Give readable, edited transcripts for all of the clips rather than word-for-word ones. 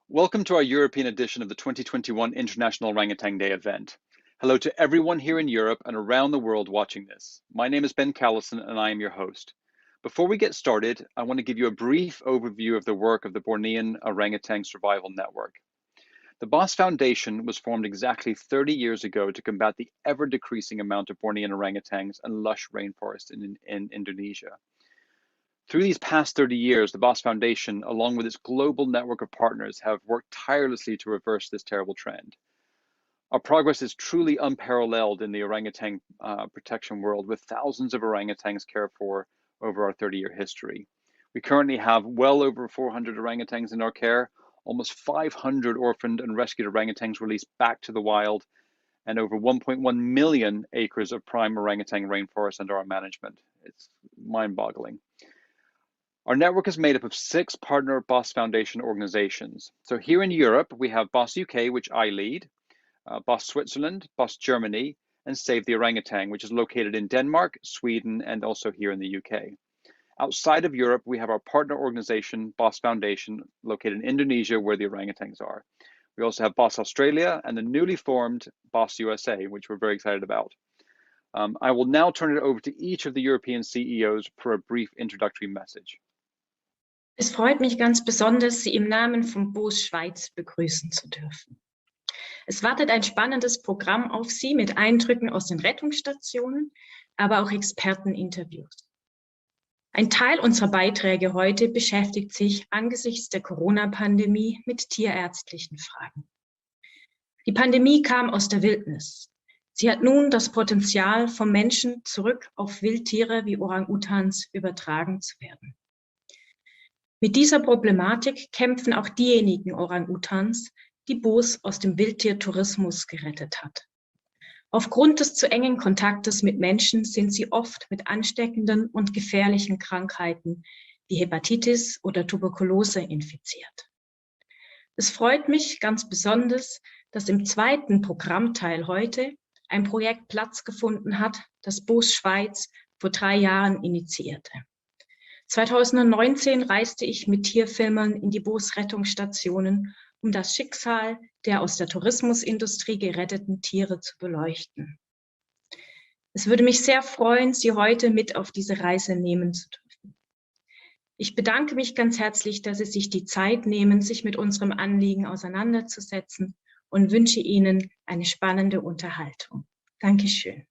Welcome to our European edition of the 2021 International Orangutan Day event. Hello to everyone here in Europe and around the world watching this. My name is Ben Callison and I am your host. Before we get started, I want to give you a brief overview of the work of the Bornean Orangutan Survival Network. The BOS Foundation was formed exactly 30 years ago to combat the ever-decreasing amount of Bornean orangutans and lush rainforests in Indonesia. Through these past 30 years, the BOS Foundation, along with its global network of partners, have worked tirelessly to reverse this terrible trend. Our progress is truly unparalleled in the orangutan protection world, with thousands of orangutans cared for over our 30-year history. We currently have well over 400 orangutans in our care, almost 500 orphaned and rescued orangutans released back to the wild, and over 1.1 million acres of prime orangutan rainforest under our management. It's mind-boggling. Our network is made up of 6 partner BOS Foundation organizations. So here in Europe, we have BOS UK, which I lead, BOS Switzerland, BOS Germany, and Save the Orangutan, which is located in Denmark, Sweden, and also here in the UK. Outside of Europe, we have our partner organization, BOS Foundation, located in Indonesia, where the orangutans are. We also have BOS Australia and the newly formed BOS USA, which we're very excited about. I will now turn it over to each of the European CEOs for a brief introductory message. Es freut mich ganz besonders, Sie im Namen von BOS Schweiz begrüßen zu dürfen. Es wartet ein spannendes Programm auf Sie mit Eindrücken aus den Rettungsstationen, aber auch Experteninterviews. Ein Teil unserer Beiträge heute beschäftigt sich angesichts der Corona-Pandemie mit tierärztlichen Fragen. Die Pandemie kam aus der Wildnis. Sie hat nun das Potenzial, vom Menschen zurück auf Wildtiere wie Orang-Utans übertragen zu werden. Mit dieser Problematik kämpfen auch diejenigen Orang-Utans, die BOS aus dem Wildtiertourismus gerettet hat. Aufgrund des zu engen Kontaktes mit Menschen sind sie oft mit ansteckenden und gefährlichen Krankheiten wie Hepatitis oder Tuberkulose infiziert. Es freut mich ganz besonders, dass im zweiten Programmteil heute ein Projekt Platz gefunden hat, das BOS Schweiz vor 3 Jahren initiierte. 2019 reiste ich mit Tierfilmern in die BOS-Rettungsstationen, um das Schicksal der aus der Tourismusindustrie geretteten Tiere zu beleuchten. Es würde mich sehr freuen, Sie heute mit auf diese Reise nehmen zu dürfen. Ich bedanke mich ganz herzlich, dass Sie sich die Zeit nehmen, sich mit unserem Anliegen auseinanderzusetzen und wünsche Ihnen eine spannende Unterhaltung. Dankeschön.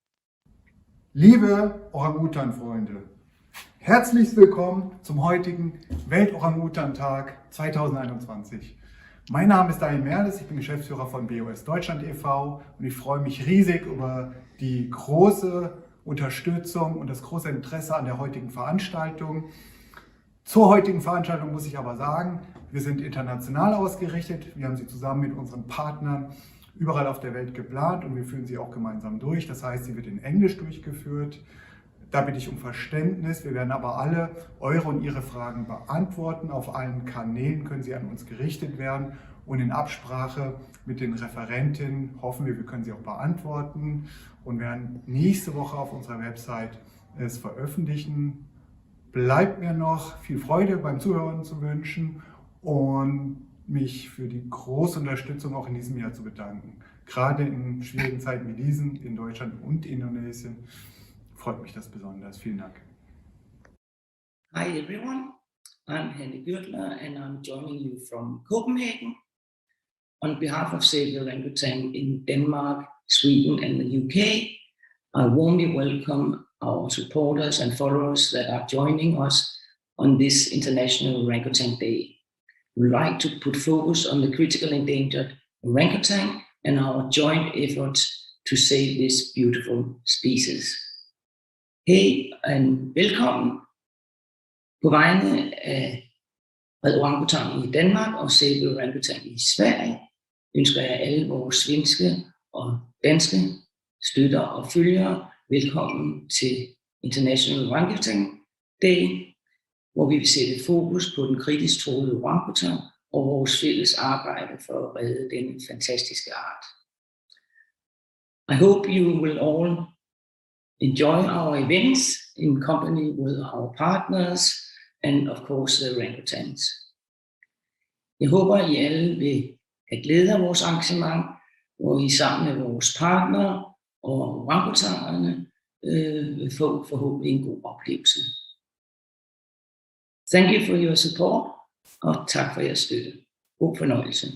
Liebe Orang-Utan-Freunde, herzlich willkommen zum heutigen Welt-Orang-Utan-Tag 2021. Mein Name ist Daniel Merles, ich bin Geschäftsführer von BOS Deutschland e.V. und ich freue mich riesig über die große Unterstützung und das große Interesse an der heutigen Veranstaltung. Zur heutigen Veranstaltung muss ich aber sagen, wir sind international ausgerichtet. Wir haben sie zusammen mit unseren Partnern überall auf der Welt geplant und wir führen sie auch gemeinsam durch. Das heißt, sie wird in Englisch durchgeführt. Da bitte ich um Verständnis. Wir werden aber alle eure und ihre Fragen beantworten. Auf allen Kanälen können sie an uns gerichtet werden und in Absprache mit den Referentinnen hoffen wir können sie auch beantworten und werden nächste Woche auf unserer Website es veröffentlichen. Bleibt mir noch viel Freude beim Zuhören zu wünschen und mich für die große Unterstützung auch in diesem Jahr zu bedanken. Gerade in schwierigen Zeiten wie diesen in Deutschland und Indonesien freut mich das besonders. Vielen Dank. Hi everyone, I'm Henny Gürtler and I'm joining you from Copenhagen. On behalf of Save the Orangutan in Denmark, Sweden and the UK, I warmly welcome our supporters and followers that are joining us on this International Orangutan Day. We would like to put focus on the critical endangered orangutan and our joint efforts to save this beautiful species. Hej og velkommen. På vegne af Orang-Utan i Danmark og Save the Orangutan i Sverige ønsker jeg alle vores svenske og danske støtter og følgere velkommen til International Orangutan Day, hvor vi vil sætte fokus på den kritisk truede orangutan og vores fælles arbejde for at redde denne fantastiske art. I hope you will all enjoy our events in company with our partners and of course the orangutans. Jeg håber, I alle vil have glæde af vores arrangement, hvor I sammen med vores partnere og orangutanerne vil få forhåbentlig en god oplevelse. Thank you for your support, og tak for jeres støtte. God fornøjelse.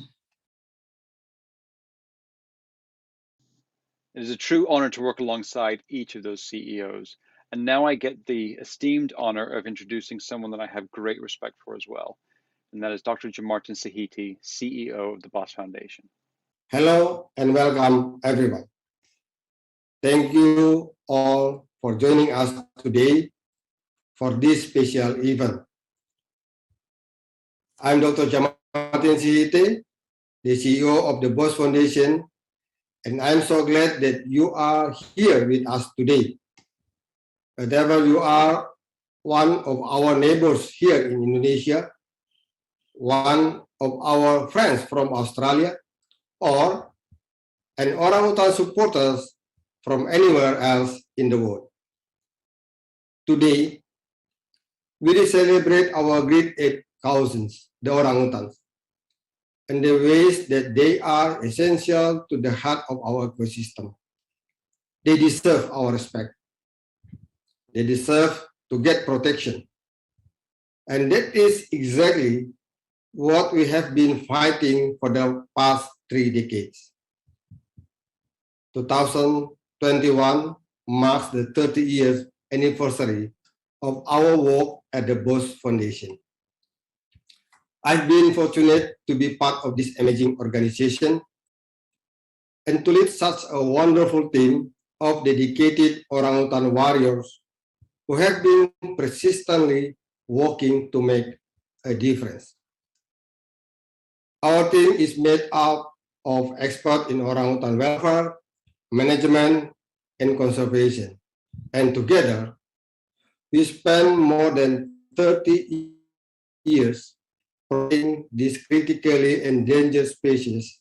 It is a true honor to work alongside each of those CEOs. And now I get the esteemed honor of introducing someone that I have great respect for as well. And that is Dr. Jamartin Sahiti, CEO of the BOS Foundation. Hello and welcome, everyone. Thank you all for joining us today for this special event. I'm Dr. Jamartin Sahiti, the CEO of the BOS Foundation, and I'm so glad that you are here with us today. Whether you are one of our neighbors here in Indonesia, one of our friends from Australia, or an orangutan supporters from anywhere else in the world. Today, we celebrate our great ape cousins, the orangutans, and the ways that they are essential to the heart of our ecosystem. They deserve our respect. They deserve to get protection. And that is exactly what we have been fighting for the past 3 decades. 2021 marks the 30 years anniversary of our work at the BOS Foundation. I've been fortunate to be part of this amazing organization and to lead such a wonderful team of dedicated orangutan warriors who have been persistently working to make a difference. Our team is made up of experts in orangutan welfare, management, and conservation. And together, we spend more than 30 years protecting these critically endangered species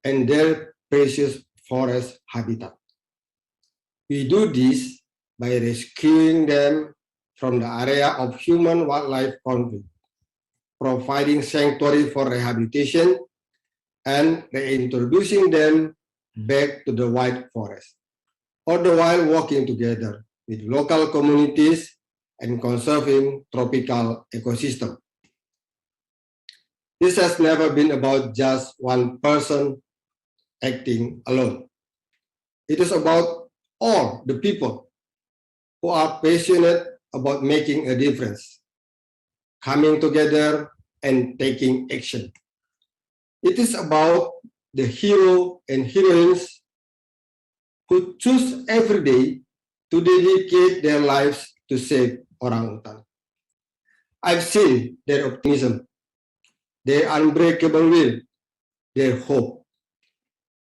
and their precious forest habitat. We do this by rescuing them from the area of human-wildlife conflict, providing sanctuary for rehabilitation, and reintroducing them back to the wild forest, all the while working together with local communities and conserving tropical ecosystem. This has never been about just one person acting alone. It is about all the people who are passionate about making a difference, coming together and taking action. It is about the hero and heroines who choose every day to dedicate their lives to save orangutan. I've seen their optimism, their unbreakable will, their hope.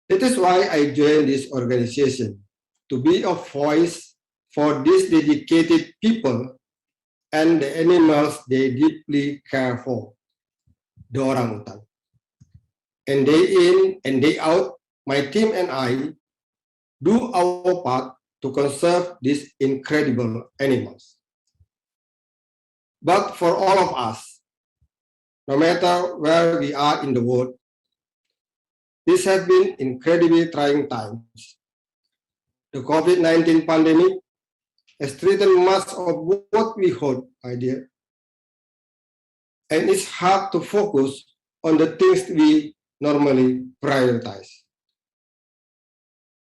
That is why I joined this organization, to be a voice for these dedicated people and the animals they deeply care for, the orangutan. And day in and day out, my team and I do our part to conserve these incredible animals. But for all of us, no matter where we are in the world, these have been incredibly trying times. The COVID-19 pandemic has threatened much of what we hold dear. And it's hard to focus on the things we normally prioritize.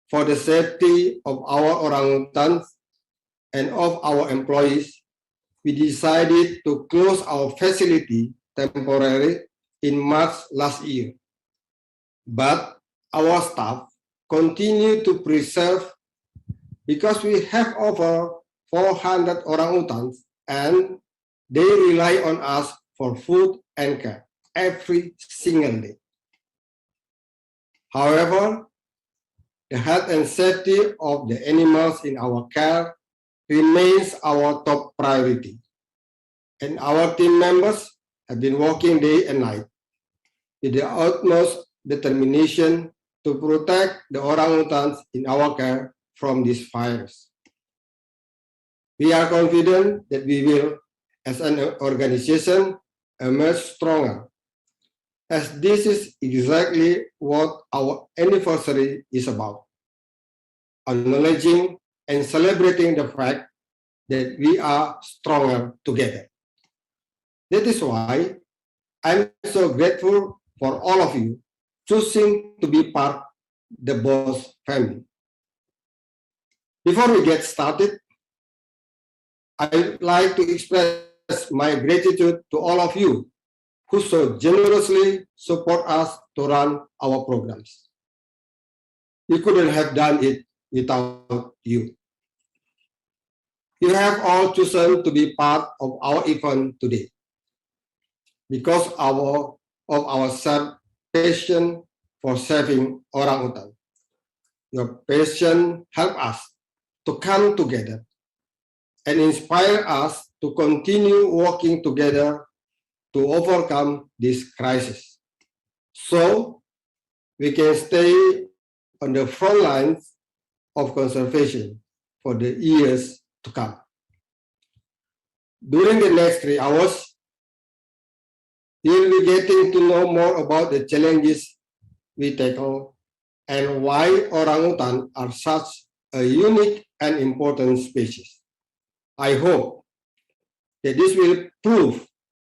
For the safety of our orangutans and of our employees, we decided to close our facility temporarily in March last year. But our staff continue to preserve because we have over 400 orangutans and they rely on us for food and care every single day. However, the health and safety of the animals in our care remains our top priority. And our team members have been working day and night with the utmost determination to protect the orangutans in our care from this virus. We are confident that we will, as an organization, emerge stronger as this is exactly what our anniversary is about, acknowledging and celebrating the fact that we are stronger together. That is why I'm so grateful for all of you choosing to be part of the BOS family. Before we get started, I'd like to express my gratitude to all of you who so generously support us to run our programs. We couldn't have done it without you. You have all chosen to be part of our event today because of our shared passion for saving orangutan. Your passion helps us to come together and inspire us to continue working together to overcome this crisis, so we can stay on the front lines of conservation for the years to come. During the next 3 hours, you'll be getting to know more about the challenges we tackle and why orangutan are such a unique and important species. I hope that this will prove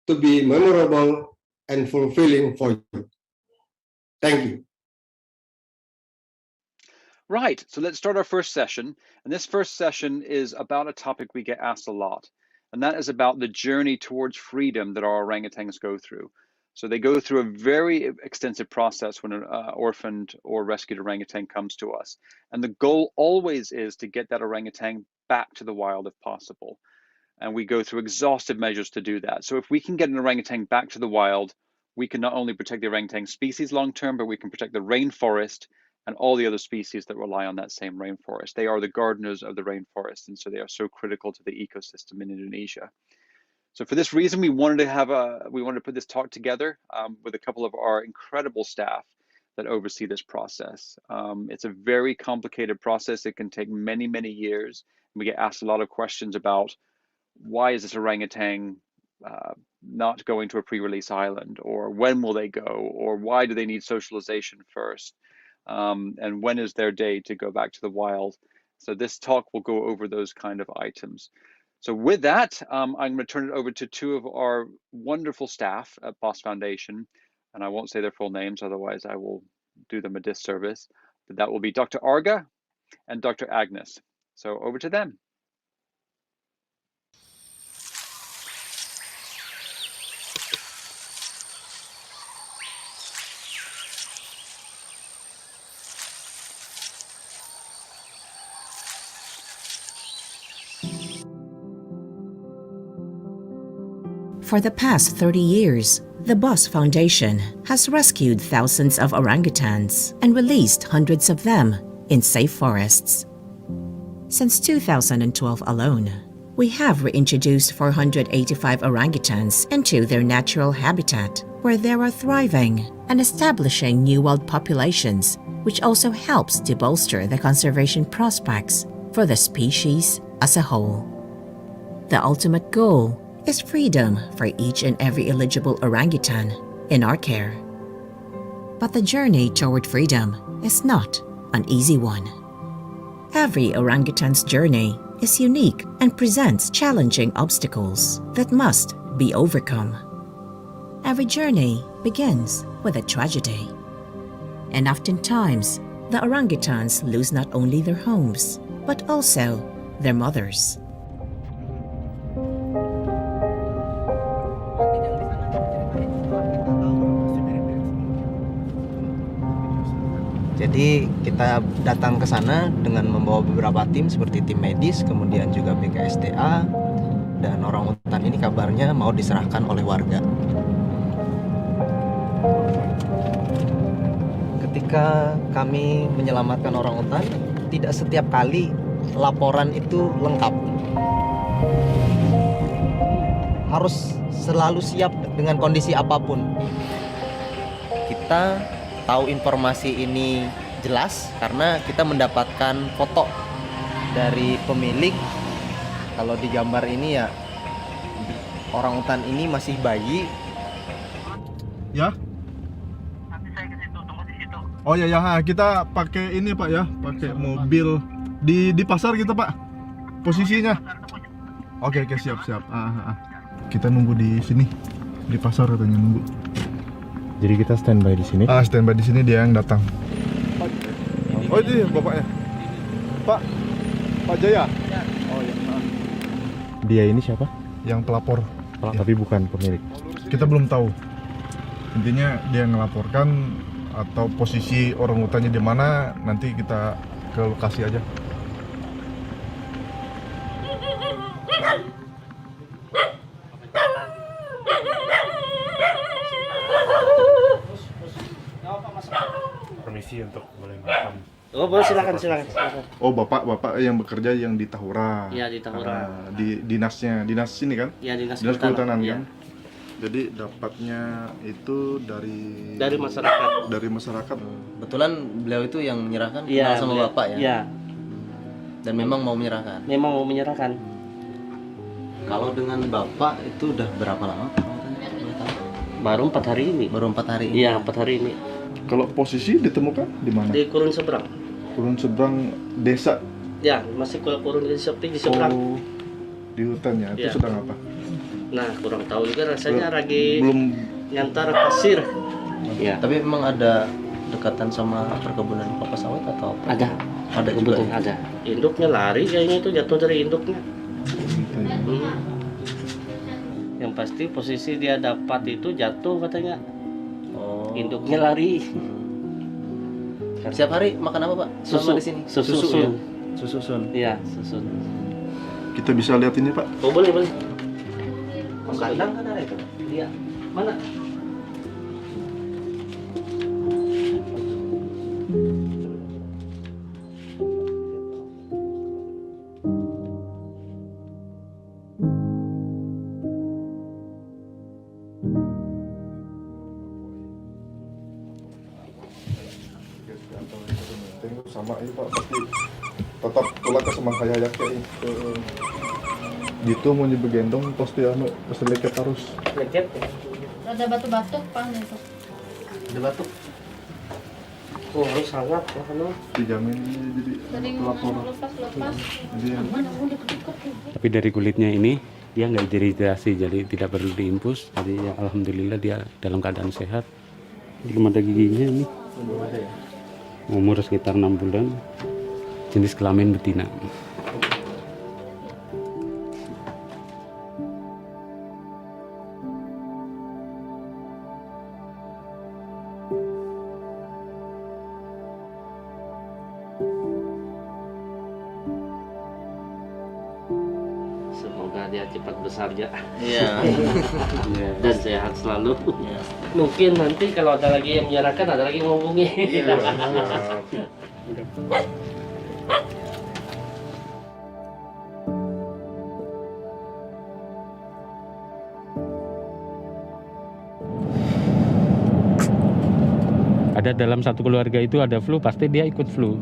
to be memorable and fulfilling for you. Thank you. Right, so let's start our first session. And this first session is about a topic we get asked a lot, and that is about the journey towards freedom that our orangutans go through. So they go through a very extensive process when an orphaned or rescued orangutan comes to us. And the goal always is to get that orangutan back to the wild if possible. And we go through exhaustive measures to do that. So if we can get an orangutan back to the wild, we can not only protect the orangutan species long-term, but we can protect the rainforest and all the other species that rely on that same rainforest. They are the gardeners of the rainforest, and so they are so critical to the ecosystem in Indonesia. So for this reason, we wanted to put this talk together with a couple of our incredible staff that oversee this process. It's a very complicated process. It can take many, many years. We get asked a lot of questions about why is this orangutan not going to a pre-release island, or when will they go, or why do they need socialization first, and when is their day to go back to the wild. So this talk will go over those kind of items. So with that, I'm going to turn it over to two of our wonderful staff at BOS Foundation, and I won't say their full names, otherwise I will do them a disservice, but that will be Dr. Arga and Dr. Agnes. So over to them. For the past 30 years, the BOS Foundation has rescued thousands of orangutans and released hundreds of them in safe forests. Since 2012 alone, we have reintroduced 485 orangutans into their natural habitat, where they are thriving and establishing new wild populations, which also helps to bolster the conservation prospects for the species as a whole. The ultimate goal is freedom for each and every eligible orangutan in our care. But the journey toward freedom is not an easy one. Every orangutan's journey is unique and presents challenging obstacles that must be overcome. Every journey begins with a tragedy. And oftentimes, the orangutans lose not only their homes, but also their mothers. Jadi kita datang ke sana dengan membawa beberapa tim seperti tim medis, kemudian juga BKSDA, dan orangutan ini kabarnya mau diserahkan oleh warga. Ketika kami menyelamatkan orangutan, tidak setiap kali laporan itu lengkap. Harus selalu siap dengan kondisi apapun. Kita tahu informasi ini jelas karena kita mendapatkan foto dari pemilik. Kalau di gambar ini ya orangutan ini masih bayi. Ya, Oh ya ya, kita pakai ini Pak ya, pakai mobil di pasar gitu Pak. Posisinya. Oke siap. Kita nunggu di sini. Di pasar katanya nunggu. Jadi kita standby di sini. Standby di sini, dia yang datang. Oh ini bapaknya. Pak Jaya. Oh ya. Dia ini siapa? Yang pelapor. Tapi bukan pemilik. Kita belum tahu. Intinya dia ngelaporkan atau posisi orangutannya di mana, nanti kita ke lokasi aja. Permisi untuk boleh makan. Oh boleh, silakan. Oh bapak yang bekerja yang di Tahura. Iya di Tahura. Di dinas sini kan? Iya dinas kehutanan ya. Kan? Jadi dapatnya itu dari masyarakat. Dari masyarakat. Kebetulan beliau itu yang menyerahkan, Iya, kenal sama bapak ya. Iya. Dan memang mau menyerahkan. Kalau dengan bapak itu udah berapa lama? Baru 4 hari ini. Iya 4 hari ini. Kalau posisi ditemukan di mana? Di kurun seberang. Kurun seberang desa. Ya masih kurun di seberang. Oh, di hutannya itu Ya. sedang apa? Nah kurang tahu juga, rasanya lagi Belum. nyantar pasir. Ya. Tapi memang ada dekatan sama perkebunan kelapa sawit atau apa? Ada juga. Ada. Induknya lari kayaknya, itu jatuh dari induknya. Yang pasti posisi dia dapat itu jatuh katanya. Oh. Induknya lari. Setiap hari makan apa Pak? Susu Selama di sini. Susun. Iya, susun. Kita bisa lihat ini Pak. Oh boleh. Kandang kan ada itu? Iya. Mana? Sama ini Pak, tapi tetap tulak ke semang kaya yak ini. Gitu mau dibegendong pasti pasti leket harus. Leket. Ada batu-batu Pak itu. Ada batuk. Oh harus sangat kan. Dijamin jadi pelapor. Lepas. Tapi dari kulitnya ini dia nggak dehidrasi, jadi tidak perlu diinfus. Jadi ya alhamdulillah dia dalam keadaan sehat. Belum ada giginya ini. Umur sekitar 6 bulan. Jenis kelamin betina. Semoga dia cepat besar ya. Iya. Dan sehat selalu. Mungkin nanti kalau ada lagi yang menyerahkan, ada lagi yang menghubungi. Ada dalam satu keluarga itu ada flu, pasti dia ikut flu.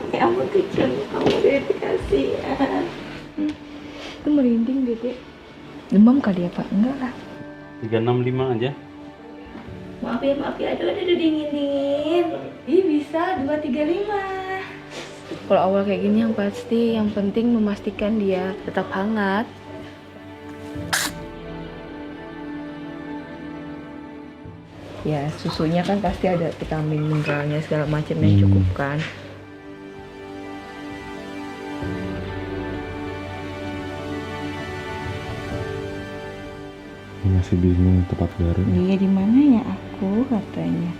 Ya ampun kecil, kamu Dede kasihan. Itu merinding Dede. Demam kali ya Pak? Enggak lah. 365 aja. Maaf ya, aduh dingin. Ih bisa 235. Kalau awal kayak gini yang pasti, yang penting memastikan dia tetap hangat. Ya susunya kan pasti ada vitamin mineralnya segala macam yang cukup kan. Masih bingung tempat baru. Dia di mana ya aku katanya.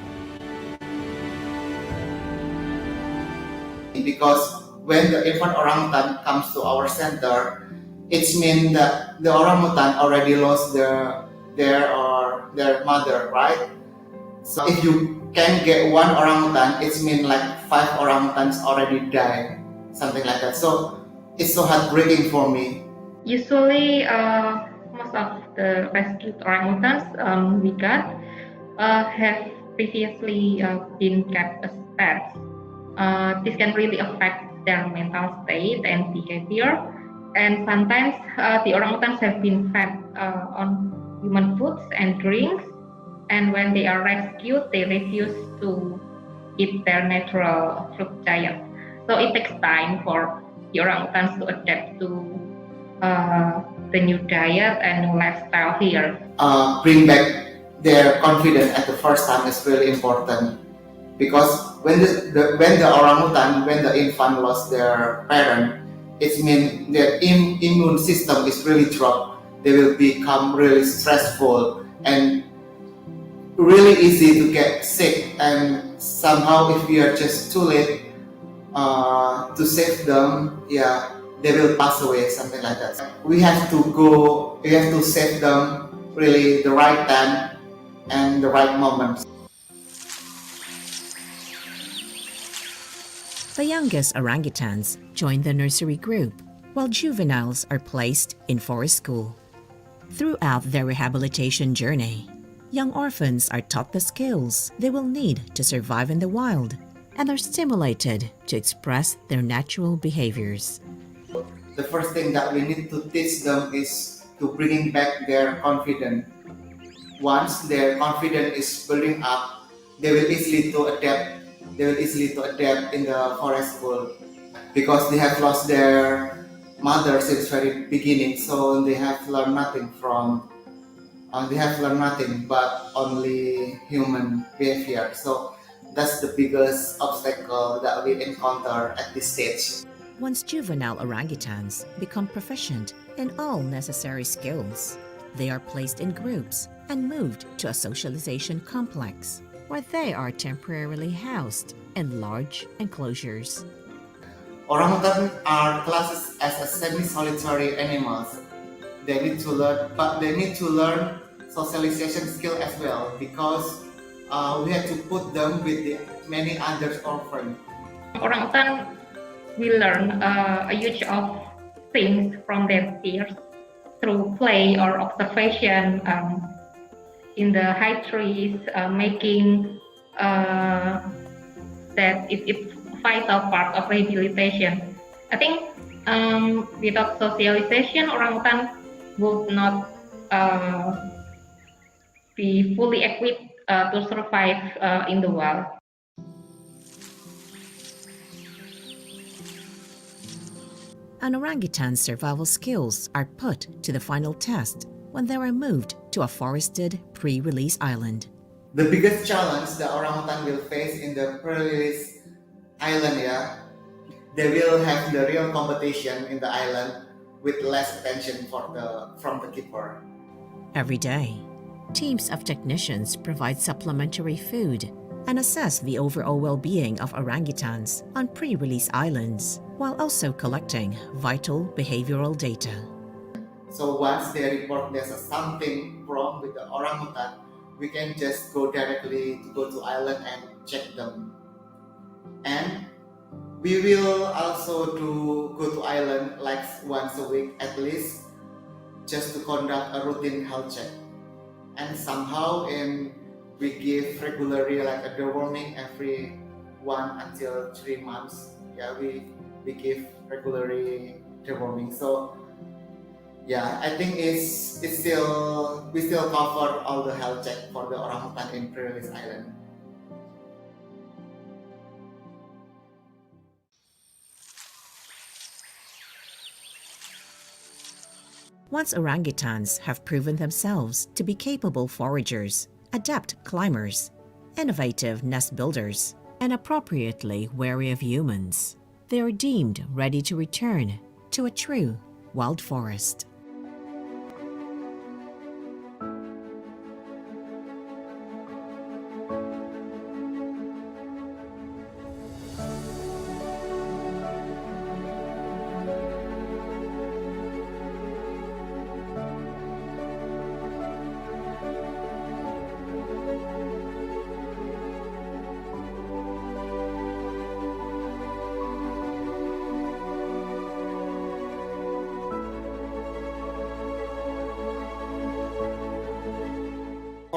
Because when the infant orangutan comes to our center, it means that the orangutan already lost their mother, right? So if you can get one orangutan, it means like 5 orangutans already died, something like that. So it's so heartbreaking for me. Usually, most of the rescued orangutans we got have previously been kept as pets. This can really affect their mental state and behavior. And sometimes the orangutans have been fed on human foods and drinks. And when they are rescued, they refuse to eat their natural fruit diet. So it takes time for the orangutans to adapt to the new diet and new lifestyle here. Bring back their confidence at the first time is really important, because when the orangutan, when the infant lost their parent, it means their immune system is really dropped. They will become really stressful and really easy to get sick. And somehow, if we are just too late to save them, they will pass away, something like that. We have to save them really the right time and the right moment. The youngest orangutans join the nursery group, while juveniles are placed in forest school. Throughout their rehabilitation journey, young orphans are taught the skills they will need to survive in the wild and are stimulated to express their natural behaviors. The first thing that we need to teach them is to bring back their confidence. Once their confidence is building up, they will easily to adapt. They will easily to adapt in the forest world, because they have lost their mother since very beginning. So they have learned nothing but only human behavior. So that's the biggest obstacle that we encounter at this stage. Once juvenile orangutans become proficient in all necessary skills, they are placed in groups and moved to a socialization complex, where they are temporarily housed in large enclosures. Orangutan are classed as a semi-solitary animals. They need to learn socialization skill as well, because we have to put them with many other orphans. Orangutan will learn a huge of things from their peers through play or observation in the high trees, making that it's a vital part of rehabilitation. I think without socialization, orangutan would not be fully equipped to survive in the wild. An orangutan's survival skills are put to the final test when they are moved to a forested pre-release island. The biggest challenge the orangutan will face in the pre-release island, they will have the real competition in the island with less attention from the keeper. Every day, teams of technicians provide supplementary food and assess the overall well-being of orangutans on pre-release islands, while also collecting vital behavioral data. So once they report there's something wrong with the orangutan, we can just go directly to island and check them. And we will also go to island like once a week at least, just to conduct a routine health check. And somehow we give regularly like a deworming every 1 until 3 months. We give regularly deworming. So I think we still cover all the health check for the orangutan in pre-release island. Once orangutans have proven themselves to be capable foragers, adept climbers, innovative nest builders, and appropriately wary of humans, they are deemed ready to return to a true wild forest.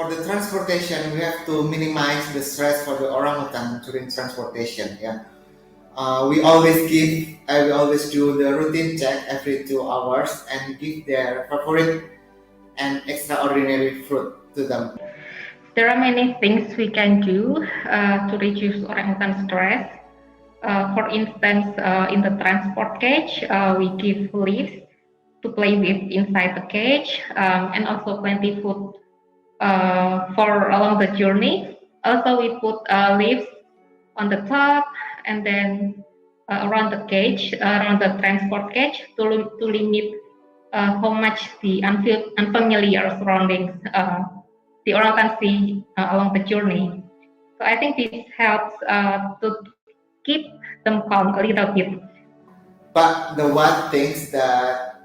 for the transportation, we have to minimize the stress for the orangutan during transportation. Yeah, we always do the routine check every 2 hours and give their favorite and extraordinary fruit to them. There are many things we can do to reduce orangutan stress. For instance, in the transport cage, we give leaves to play with inside the cage, and also plenty food for along the journey. Also, we put leaves on the top and then around the cage, around the transport cage to limit how much the unfamiliar surroundings the orangutan see along the journey. So I think this helps to keep them calm a little bit. But the one things that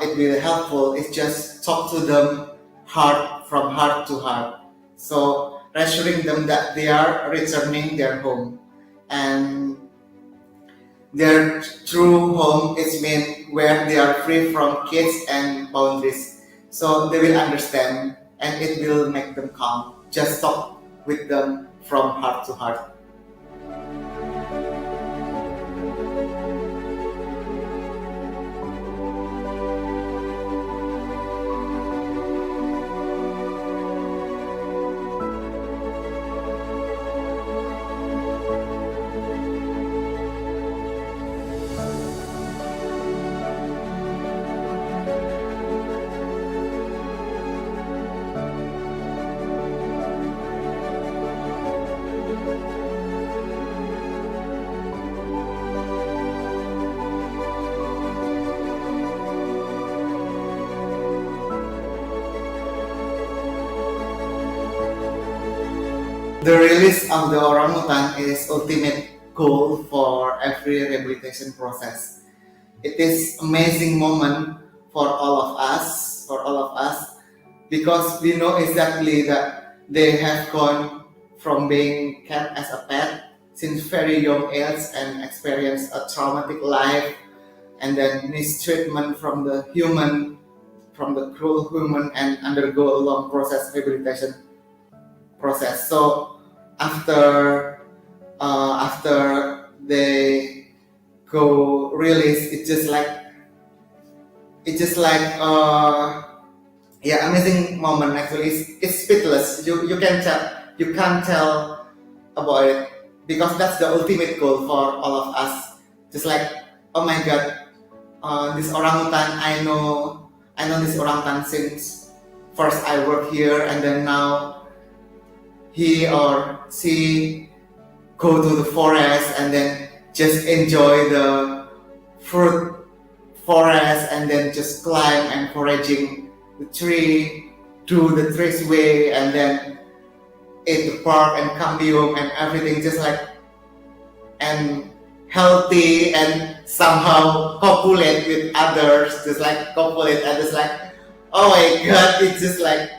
it will be helpful is just talk to them from heart to heart. So reassuring them that they are returning their home, and their true home is meant where they are free from kids and boundaries. So they will understand and it will make them calm. Just talk with them from heart to heart. The release of the orangutan is ultimate goal for every rehabilitation process. It is amazing moment for all of us, because we know exactly that they have gone from being kept as a pet since very young age and experience a traumatic life, and then mistreatment from the cruel human, and undergo a long rehabilitation process. So after they go release, it's just like amazing moment. Actually, it's speechless. You can't tell about it, because that's the ultimate goal for all of us. Just like, oh my God, this orangutan, I know this orangutan since first I work here, and then now he or she go to the forest and then just enjoy the fruit forest, and then just climb and foraging the tree, do the tree's way, and then eat the bark and cambium and everything, just like, and healthy, and somehow copulate with others, just like copulate others, like, oh my God, it's like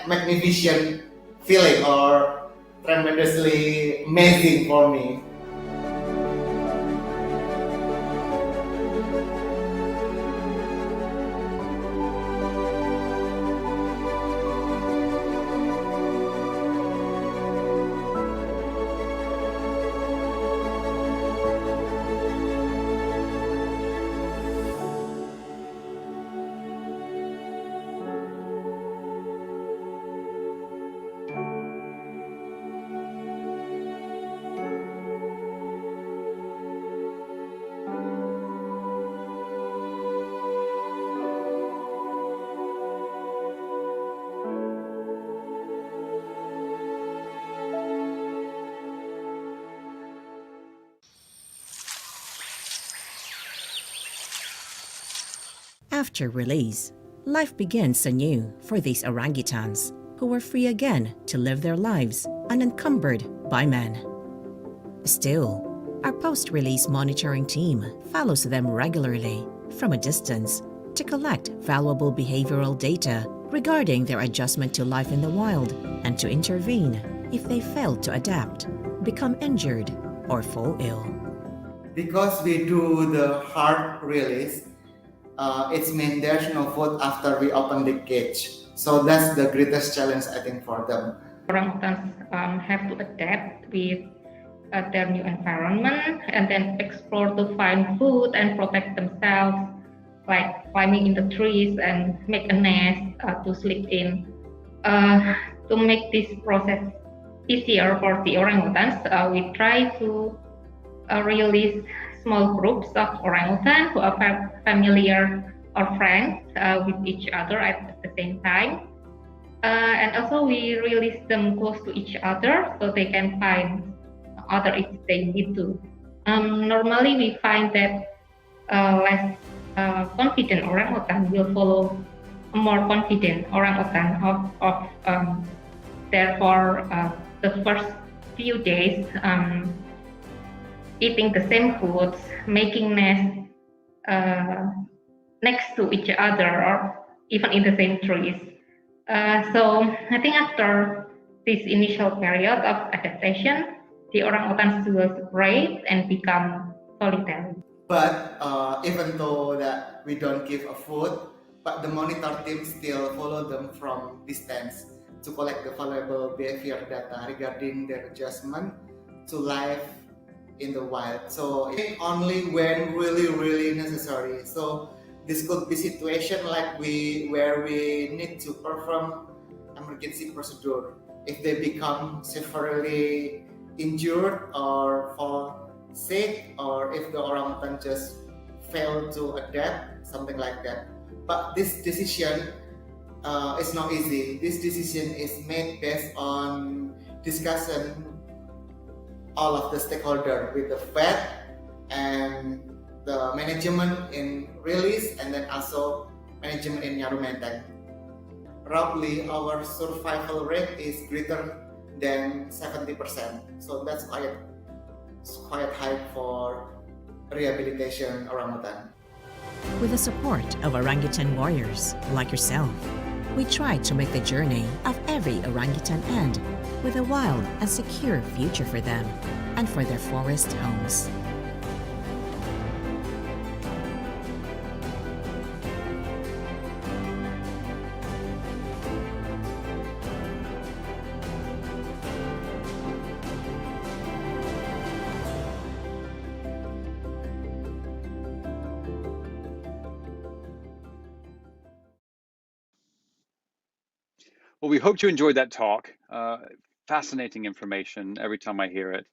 magnificent feeling, or tremendously amazing for me. After release, life begins anew for these orangutans, who were free again to live their lives unencumbered by men. Still, our post-release monitoring team follows them regularly from a distance to collect valuable behavioral data regarding their adjustment to life in the wild, and to intervene if they fail to adapt, become injured, or fall ill. Because we do the hard release, it means there's no food after we open the cage. So that's the greatest challenge, I think, for them. Orangutans have to adapt with their new environment and then explore to find food and protect themselves, like climbing in the trees and make a nest to sleep in. To make this process easier for the orangutans, we try to release small groups of orangutan who are familiar or friends with each other at the same time. And also we release them close to each other so they can find other if they need to. Normally we find that less confident orangutan will follow a more confident orangutan therefore the first few days eating the same foods, making nests next to each other or even in the same trees. So I think after this initial period of adaptation, the orangutans will separate and become solitary. But even though that we don't give a food, but the monitor team still follow them from distance to collect the valuable behavior data regarding their adjustment to life in the wild. So only when really necessary. So this could be situation like where we need to perform emergency procedure if they become severely injured or fall sick, or if the orangutan just fail to adapt, something like that. But this decision is not easy. This decision is made based on discussion all of the stakeholders with the vet and the management in release, and then also management in Nyaru Menteng. Roughly our survival rate is greater than 70%. So that's quite high for rehabilitation orangutan. With the support of orangutan warriors like yourself, we try to make the journey of every orangutan end with a wild and secure future for them and for their forest homes. Well, we hope you enjoyed that talk. Fascinating information every time I hear it.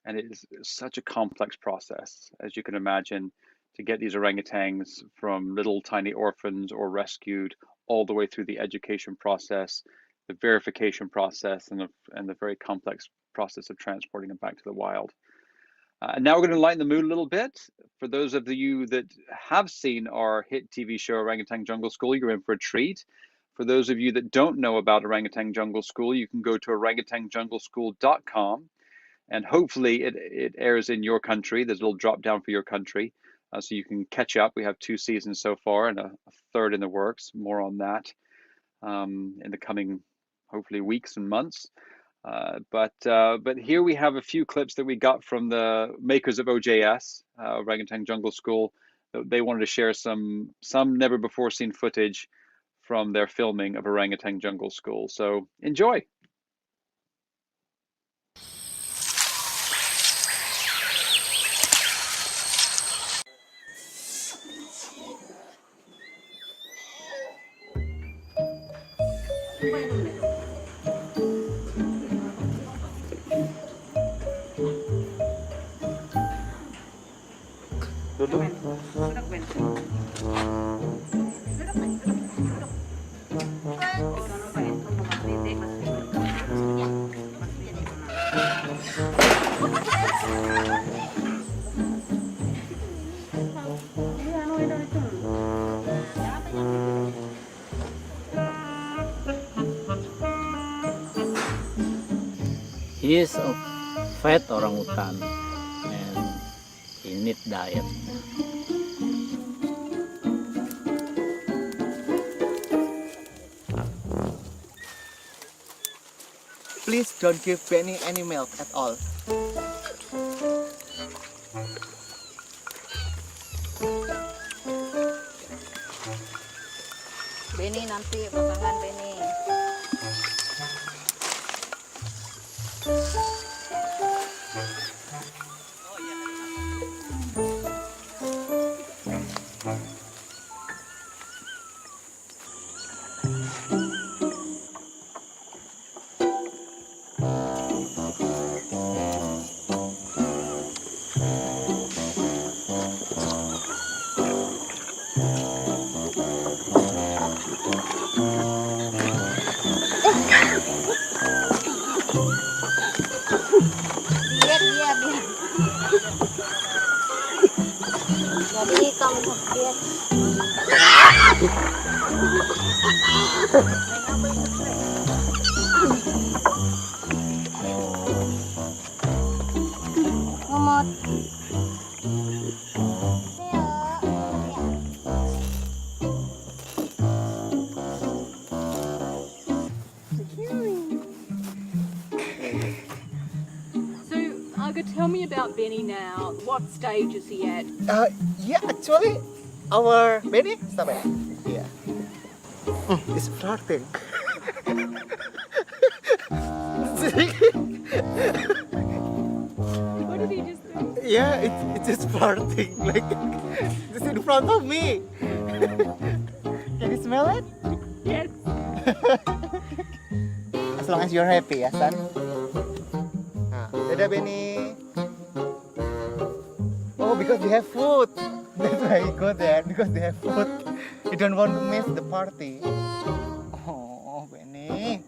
And it is such a complex process, as you can imagine, to get these orangutans from little tiny orphans or rescued all the way through the education process, the verification process, and the very complex process of transporting them back to the wild. And now we're going to lighten the mood a little bit. For those of you that have seen our hit TV show, Orangutan Jungle School, you're in for a treat. For those of you that don't know about Orangutan Jungle School, you can go to orangutanjungleschool.com, and hopefully it airs in your country. There's a little drop down for your country, so you can catch up. We have 2 seasons so far and a third in the works. More on that in the coming, hopefully, weeks and months. But here we have a few clips that we got from the makers of OJS, Orangutan Jungle School. They wanted to share some never before seen footage from their filming of Orangutan Jungle School. So enjoy. He is a fat orangutan and he needs diet. Please don't give Benny any milk at all. nanti belakangan Benny. Jadi kamu biar Momot. Arga, tell me about Benny now. What stage is he at? Yeah, actually, our Benny, stop it. Yeah. It's flirting. What did he just do? Yeah, it's just flirting, like just in front of me. Can you smell it? Yes. As long as you're happy, ya, son. Nah, dadah Benny. Oh, because they have food. That's why you go there, because they have food. You don't want to miss the party. Oh, Benny.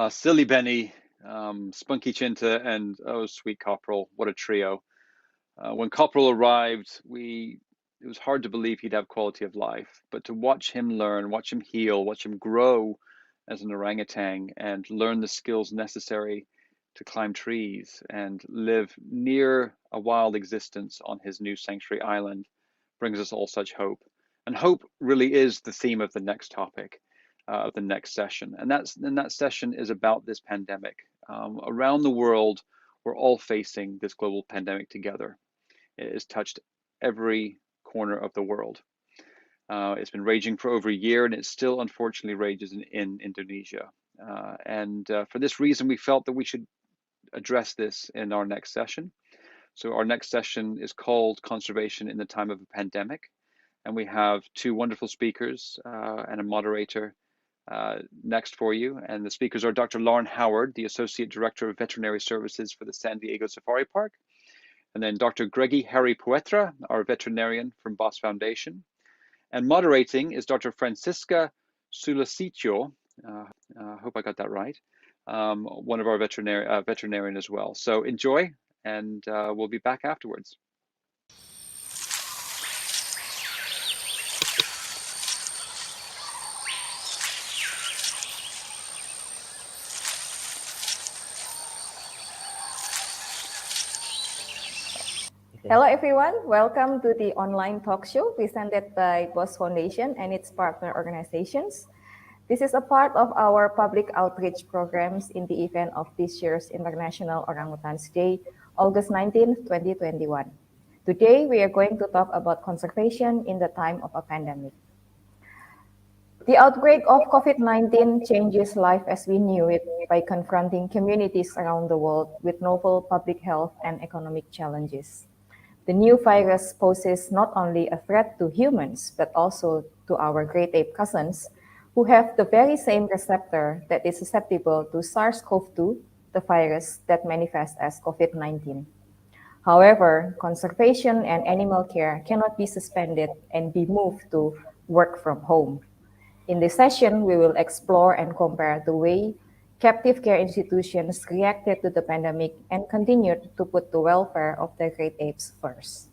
Silly Benny, Spunky Chinta, and oh, sweet Copperel. What a trio. When Copperel arrived, it was hard to believe he'd have quality of life, but to watch him learn, watch him heal, watch him grow as an orangutan and learn the skills necessary to climb trees and live near a wild existence on his new sanctuary island brings us all such hope. And hope really is the theme of the next topic, of the next session. And that session is about this pandemic. Around the world, we're all facing this global pandemic together. It has touched every corner of the world. It's been raging for over a year, and it still unfortunately rages in Indonesia. And for this reason, we felt that we should address this in our next session. So our next session is called Conservation in the Time of a Pandemic. And we have two wonderful speakers and a moderator next for you. And the speakers are Dr. Lauren Howard, the Associate Director of Veterinary Services for the San Diego Safari Park. And then Dr. Greggy Harry Poetra, our veterinarian from BOS Foundation. And moderating is Dr. Francisca Sulasitio, I hope I got that right, one of our veterinarian as well. So enjoy, and we'll be back afterwards. Hello everyone, welcome to the online talk show presented by BOS Foundation and its partner organizations. This is a part of our public outreach programs in the event of this year's International Orang-Utans Day, August 19, 2021. Today we are going to talk about conservation in the time of a pandemic. The outbreak of COVID-19 changes life as we knew it by confronting communities around the world with novel public health and economic challenges. The new virus poses not only a threat to humans, but also to our great ape cousins, who have the very same receptor that is susceptible to SARS-CoV-2, the virus that manifests as COVID-19. However, conservation and animal care cannot be suspended and be moved to work from home. In this session, we will explore and compare the way captive care institutions reacted to the pandemic and continued to put the welfare of the great apes first.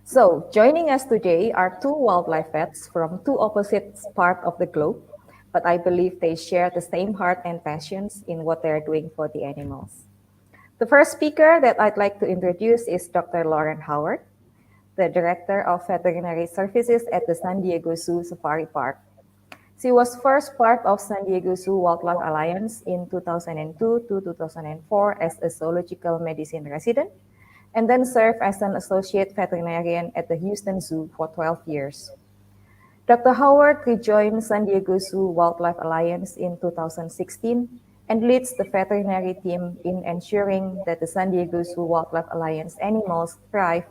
So, joining us today are two wildlife vets from two opposite parts of the globe, but I believe they share the same heart and passions in what they're doing for the animals. The first speaker that I'd like to introduce is Dr. Lauren Howard, the Director of Veterinary Services at the San Diego Zoo Safari Park. She was first part of San Diego Zoo Wildlife Alliance in 2002 to 2004 as a zoological medicine resident, and then served as an associate veterinarian at the Houston Zoo for 12 years. Dr. Howard rejoined San Diego Zoo Wildlife Alliance in 2016 and leads the veterinary team in ensuring that the San Diego Zoo Wildlife Alliance animals thrive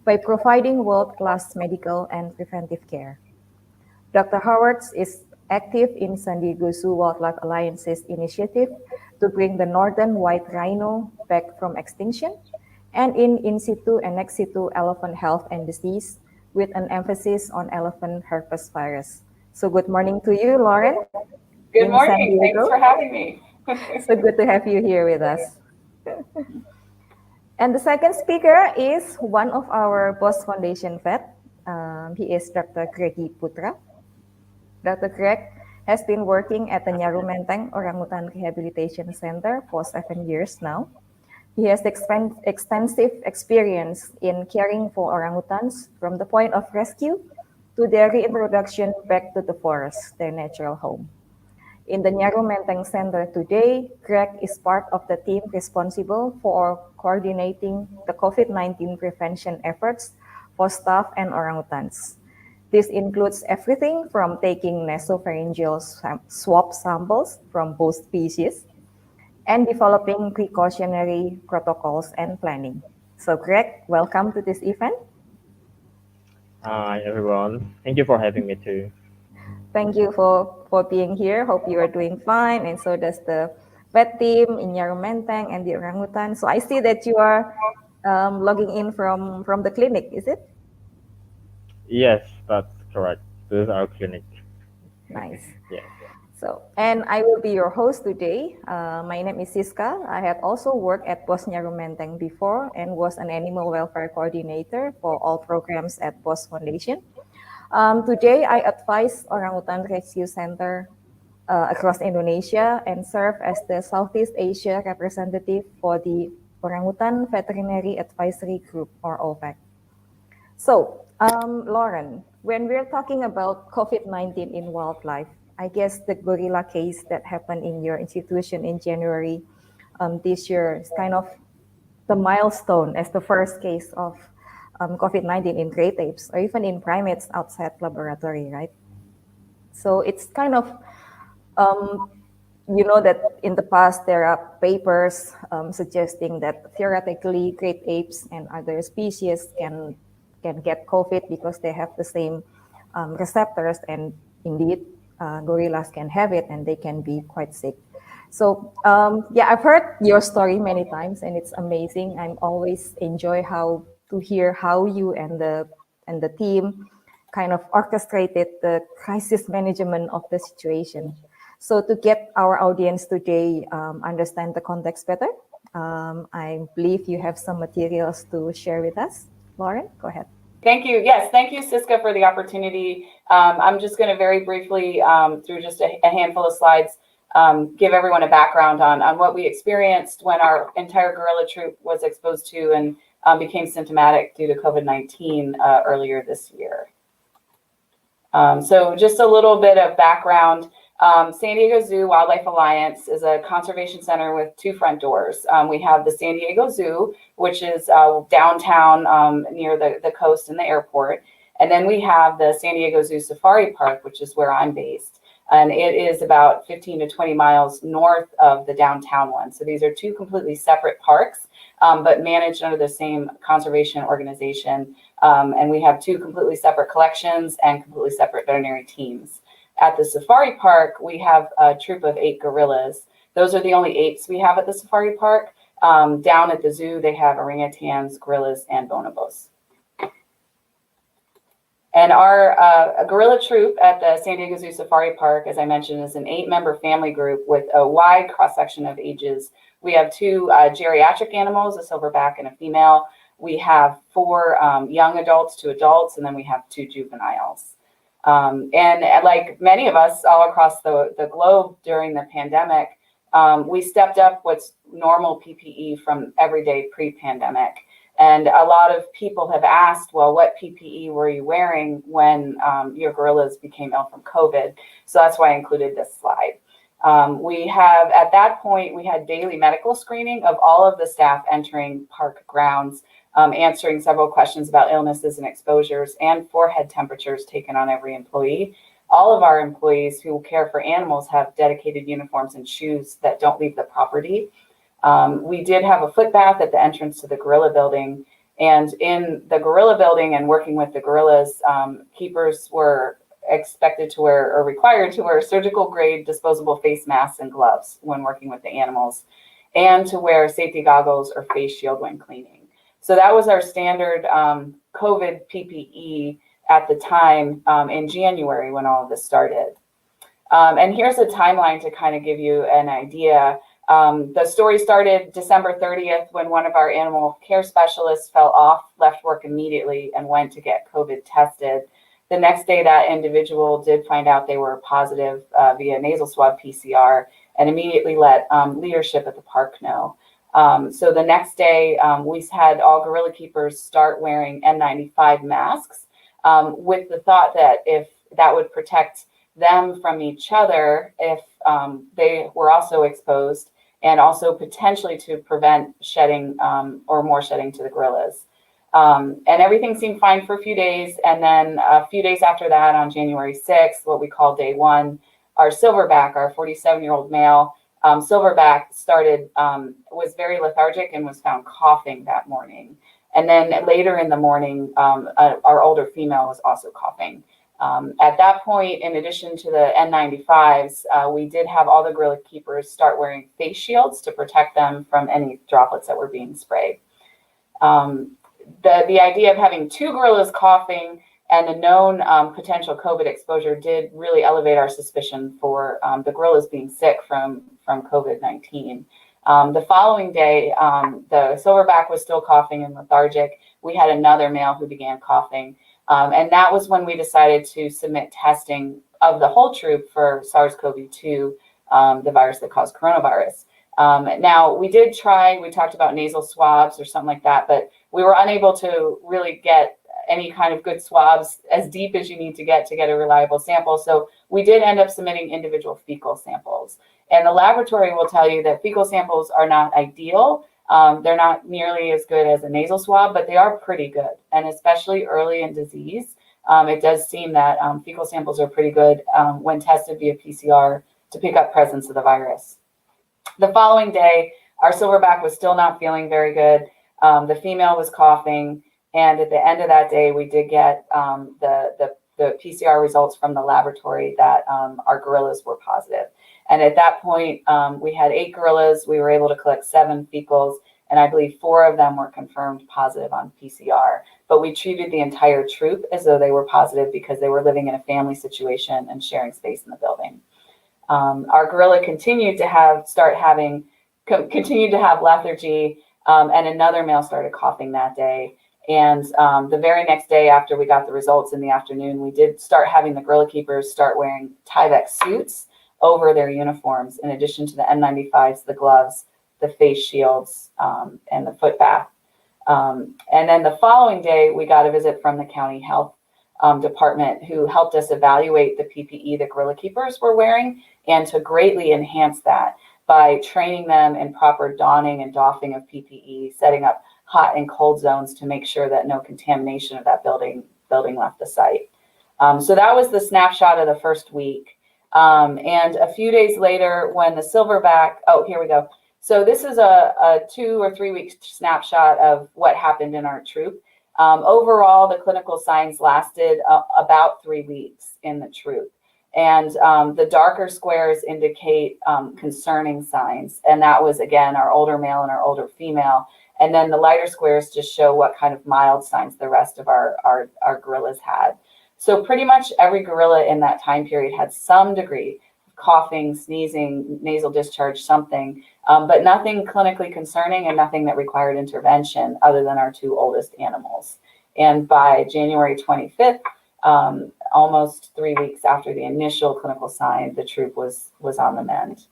by providing world-class medical and preventive care. Dr. Howard is active in San Diego Zoo Wildlife Alliance's initiative to bring the northern white rhino back from extinction, and in situ and ex situ elephant health and disease, with an emphasis on elephant herpes virus. So good morning to you, Lauren. Good morning, thanks for having me. So good to have you here with us. And the second speaker is one of our BOS Foundation vet. He is Dr. Greggy Putra. Dr. Greg has been working at the Nyaru Menteng Orangutan Rehabilitation Center for 7 years now. He has extensive experience in caring for orangutans from the point of rescue to their reintroduction back to the forest, their natural home. In the Nyaru Menteng Center today, Greg is part of the team responsible for coordinating the COVID-19 prevention efforts for staff and orangutans. This includes everything from taking nasopharyngeal swab samples from both species and developing precautionary protocols and planning. So Greg, welcome to this event. Hi everyone, thank you for having me too. Thank you for being here. Hope you are doing fine, and so does the vet team in Nyaru Menteng and the orangutan. So I see that you are logging in from the clinic, is it? Yes, that's correct. This is our clinic. Nice. Yes. So, and I will be your host today. My name is Siska. I had also worked at BOS Nyaru Menteng before and was an animal welfare coordinator for all programs at BOS Foundation. Today, I advise Orangutan Rescue Center across Indonesia and serve as the Southeast Asia representative for the Orangutan Veterinary Advisory Group, or OVAC. So, Lauren, when we're talking about COVID-19 in wildlife, I guess the gorilla case that happened in your institution in January this year is kind of the milestone as the first case of COVID-19 in great apes or even in primates outside laboratory, right? So it's kind of you know that in the past there are papers suggesting that theoretically great apes and other species can get COVID because they have the same receptors, and indeed gorillas can have it and they can be quite sick. So yeah, I've heard your story many times and it's amazing. I'm always enjoy to hear how you and the team kind of orchestrated the crisis management of the situation. So to get our audience today understand the context better, I believe you have some materials to share with us. Lauren, go ahead. Thank you. Yes, thank you, Siska, for the opportunity. I'm just going to very briefly, through just a handful of slides, give everyone a background on what we experienced when our entire gorilla troop was exposed to and became symptomatic due to COVID-19 earlier this year. So just a little bit of background. San Diego Zoo Wildlife Alliance is a conservation center with two front doors. We have the San Diego Zoo, which is downtown near the coast and the airport. And then we have the San Diego Zoo Safari Park, which is where I'm based. And it is about 15 to 20 miles north of the downtown one. So these are two completely separate parks, but managed under the same conservation organization. And we have two completely separate collections and completely separate veterinary teams. At the safari park, we have a troop of 8 gorillas. Those are the only apes we have at the safari park. Down at the zoo, they have orangutans, gorillas, and bonobos. And our gorilla troop at the San Diego Zoo Safari Park, as I mentioned, is an 8-member family group with a wide cross-section of ages. We have 2 geriatric animals, a silverback and a female. We have 4 young adults to adults, and then we have 2 juveniles. And like many of us all across the globe during the pandemic, we stepped up what's normal PPE from everyday pre-pandemic. And a lot of people have asked, well, what PPE were you wearing when your gorillas became ill from COVID? So that's why I included this slide. At that point, we had daily medical screening of all of the staff entering park grounds, answering several questions about illnesses and exposures and forehead temperatures taken on every employee. All of our employees who care for animals have dedicated uniforms and shoes that don't leave the property. We did have a foot bath at the entrance to the gorilla building. And in the gorilla building and working with the gorillas, keepers were expected to wear or required to wear surgical grade disposable face masks and gloves when working with the animals, and to wear safety goggles or face shield when cleaning. So that was our standard COVID PPE at the time in January when all of this started. And here's a timeline to kind of give you an idea. The story started December 30th when one of our animal care specialists fell off, left work immediately, and went to get COVID tested. The next day, that individual did find out they were positive via nasal swab PCR and immediately let leadership at the park know. So the next day, we had all gorilla keepers start wearing N95 masks with the thought that if that would protect them from each other if they were also exposed, and also potentially to prevent shedding or more shedding to the gorillas. And everything seemed fine for a few days. And then a few days after that, on January 6th, what we call day 1, our silverback, our 47-year-old male, silverback was very lethargic and was found coughing that morning. And then later in the morning, our older female was also coughing. At that point, in addition to the N95s, we did have all the gorilla keepers start wearing face shields to protect them from any droplets that were being sprayed. The idea of having 2 gorillas coughing and a known potential COVID exposure did really elevate our suspicion for the gorillas being sick from COVID-19. The following day, the silverback was still coughing and lethargic. We had another male who began coughing. And that was when we decided to submit testing of the whole troop for SARS-CoV-2, the virus that caused coronavirus. Now, we did try, we talked about nasal swabs or something like that, but we were unable to really get any kind of good swabs as deep as you need to get a reliable sample. So we did end up submitting individual fecal samples. And the laboratory will tell you that fecal samples are not ideal. They're not nearly as good as a nasal swab, but they are pretty good. And especially early in disease, it does seem that fecal samples are pretty good when tested via PCR to pick up presence of the virus. The following day, our silverback was still not feeling very good. The female was coughing, and at the end of that day, we did get the PCR results from the laboratory that our gorillas were positive. And at that point, we had 8 gorillas. We were able to collect 7 fecals, and I believe 4 of them were confirmed positive on PCR. But we treated the entire troop as though they were positive because they were living in a family situation and sharing space in the building. Our gorilla continued to have lethargy, and another male started coughing that day. And the very next day after we got the results in the afternoon, we did start having the gorilla keepers start wearing Tyvek suits over their uniforms, in addition to the N95s, the gloves, the face shields, and the foot bath. And then the following day, we got a visit from the county health department, who helped us evaluate the PPE the gorilla keepers were wearing, and to greatly enhance that by training them in proper donning and doffing of PPE, setting up hot and cold zones to make sure that no contamination of that building left the site. So that was the snapshot of the first week. And a few days later, when the silverback, oh, here we go. So this is a 2 or 3 week snapshot of what happened in our troop. Overall, the clinical signs lasted about 3 weeks in the troop. And the darker squares indicate concerning signs. And that was, again, our older male and our older female. And then the lighter squares just show what kind of mild signs the rest of our gorillas had. So pretty much every gorilla in that time period had some degree of coughing, sneezing, nasal discharge, something, but nothing clinically concerning and nothing that required intervention other than our 2 oldest animals. And by January 25th, almost 3 weeks after the initial clinical sign, the troop was on the mend.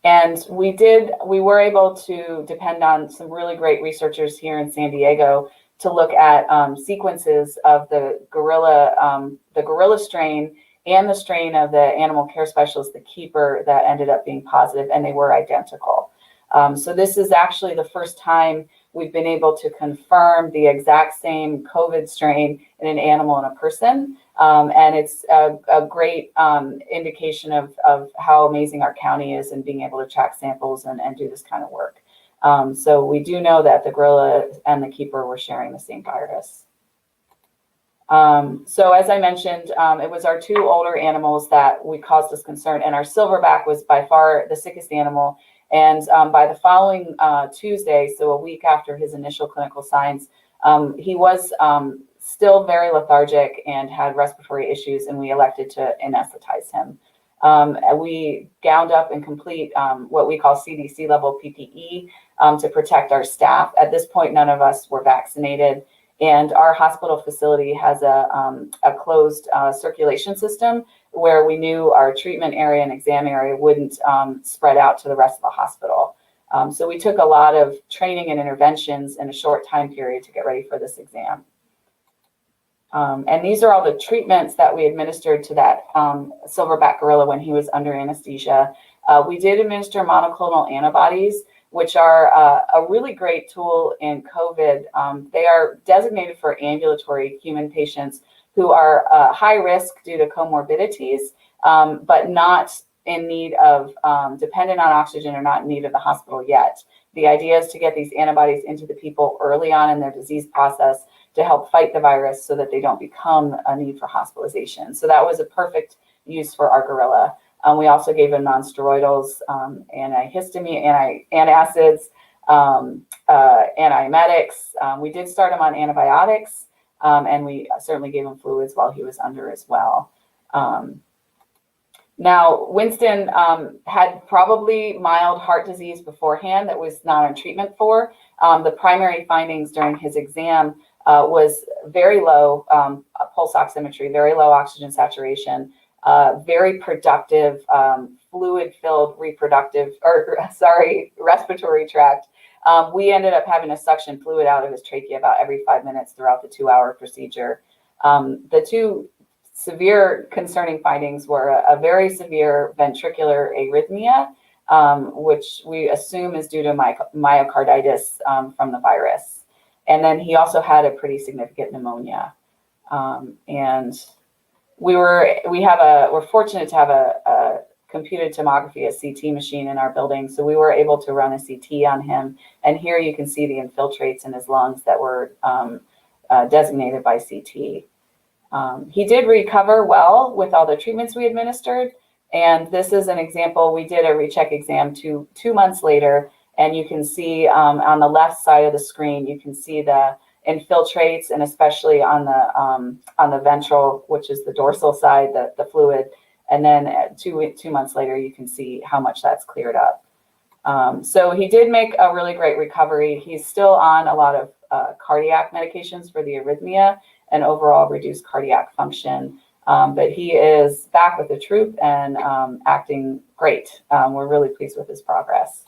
And we were able to depend on some really great researchers here in San Diego to look at sequences of the gorilla strain and the strain of the animal care specialist, the keeper, that ended up being positive, and they were identical. So this is actually the first time we've been able to confirm the exact same COVID strain in an animal and a person. And it's a great indication of how amazing our county is in being able to track samples and do this kind of work. So we do know that the gorilla and the keeper were sharing the same virus. So as I mentioned, it was our 2 older animals that we caused us concern, and our silverback was by far the sickest animal. And by the following Tuesday, so a week after his initial clinical signs, he was still very lethargic and had respiratory issues, and we elected to anesthetize him. We gowned up in complete what we call CDC level PPE to protect our staff. At this point, none of us were vaccinated, and our hospital facility has a closed circulation system where we knew our treatment area and exam area wouldn't spread out to the rest of the hospital. So we took a lot of training and interventions in a short time period to get ready for this exam. And these are all the treatments that we administered to that silverback gorilla when he was under anesthesia. We did administer monoclonal antibodies, which are a really great tool in COVID. They are designated for ambulatory human patients who are high risk due to comorbidities, but not in need of, dependent on oxygen or not in need of the hospital yet. The idea is to get these antibodies into the people early on in their disease process to help fight the virus so that they don't become a need for hospitalization. So that was a perfect use for our gorilla. We also gave him non-steroidals, antihistamine, antacids, antiemetics. We did start him on antibiotics, and we certainly gave him fluids while he was under as well. Now, Winston had probably mild heart disease beforehand that was not on treatment for. The primary findings during his exam was very low pulse oximetry, very low oxygen saturation, very productive, fluid-filled respiratory tract. We ended up having to suction fluid out of his trachea about every 5 minutes throughout the 2-hour procedure. The 2 severe concerning findings were a very severe ventricular arrhythmia, which we assume is due to myocarditis from the virus. And then he also had a pretty significant pneumonia. And we're fortunate to have a computed tomography, a CT machine in our building. So we were able to run a CT on him. And here you can see the infiltrates in his lungs that were designated by CT. He did recover well with all the treatments we administered. And this is an example. We did a recheck exam 2 months later, and you can see on the left side of the screen, you can see the infiltrates, and especially on the ventral, which is the dorsal side, the fluid. And then 2 months later, you can see how much that's cleared up. So he did make a really great recovery. He's still on a lot of cardiac medications for the arrhythmia and overall reduced cardiac function. But he is back with the troop and acting great. We're really pleased with his progress.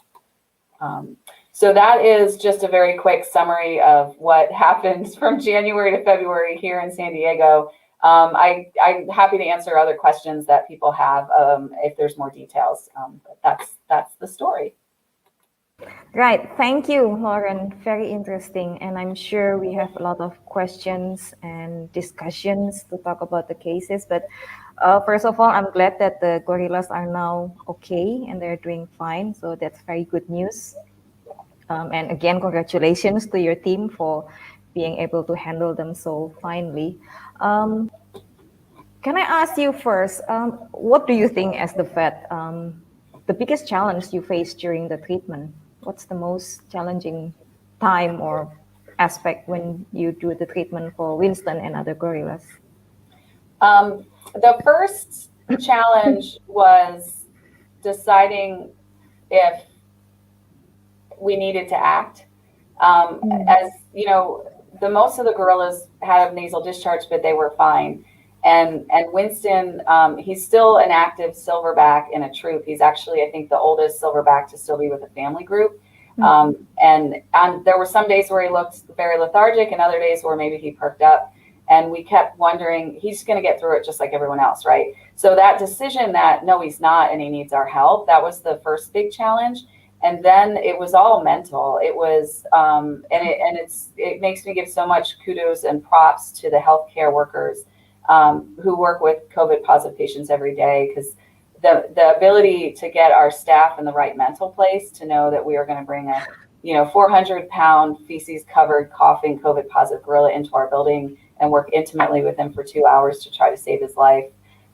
So that is just a very quick summary of what happened from January to February here in San Diego. I'm happy to answer other questions that people have if there's more details. But that's the story. Right, thank you, Lauren. Very interesting, and I'm sure we have a lot of questions and discussions to talk about the cases. But first of all, I'm glad that the gorillas are now okay and they're doing fine. So that's very good news. And again, congratulations to your team for being able to handle them so finely. Can I ask you first, what do you think as the vet, the biggest challenge you faced during the treatment? What's the most challenging time or aspect when you do the treatment for Winston and other gorillas? The first challenge was deciding if we needed to act. As you know, most of the gorillas had a nasal discharge, but they were fine. And Winston, he's still an active silverback in a troop. He's actually, I think, the oldest silverback to still be with a family group. And there were some days where he looked very lethargic and other days where maybe he perked up. And we kept wondering, he's going to get through it just like everyone else, right? So that decision that, no, he's not and he needs our help, that was the first big challenge. And then it was all mental. It was, it makes me give so much kudos and props to the healthcare workers who work with COVID positive patients every day, because the ability to get our staff in the right mental place to know that we are going to bring a 400-pound feces covered coughing COVID positive gorilla into our building and work intimately with him for 2 hours to try to save his life.